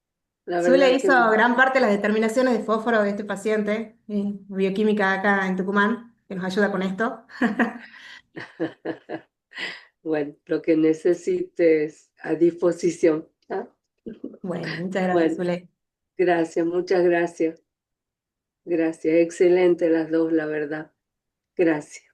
La Zule verdad que hizo gran parte de las determinaciones de fósforo de este paciente, bioquímica acá en Tucumán, que nos ayuda con esto. bueno, lo que necesites a disposición. ¿Ah? Bueno, muchas gracias, Bueno, Zule. gracias, muchas gracias. Gracias, excelente las dos, la verdad. Gracias.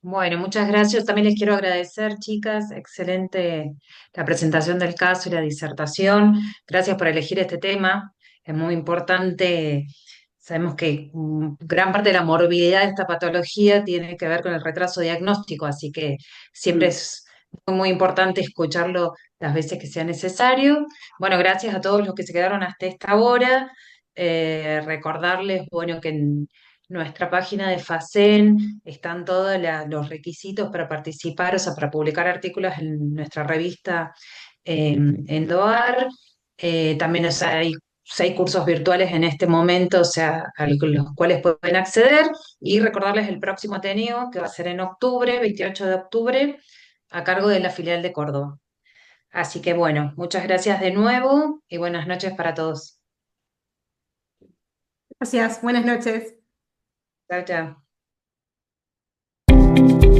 Bueno, muchas gracias. También les quiero agradecer, chicas. Excelente la presentación del caso y la disertación. Gracias por elegir este tema. Es muy importante. Sabemos que gran parte de la morbilidad de esta patología tiene que ver con el retraso diagnóstico, así que siempre Mm. es muy importante escucharlo las veces que sea necesario. Bueno, gracias a todos los que se quedaron hasta esta hora. Recordarles, bueno, que en nuestra página de FACEN están todos los requisitos para participar, o sea, para publicar artículos en nuestra revista en DOAR. También, o sea, hay 6 cursos virtuales en este momento, o sea, a los cuales pueden acceder. Y recordarles el próximo Ateneo, que va a ser en octubre, 28 de octubre, a cargo de la filial de Córdoba. Así que bueno, muchas gracias de nuevo y buenas noches para todos. Gracias, buenas noches. Chao, chao.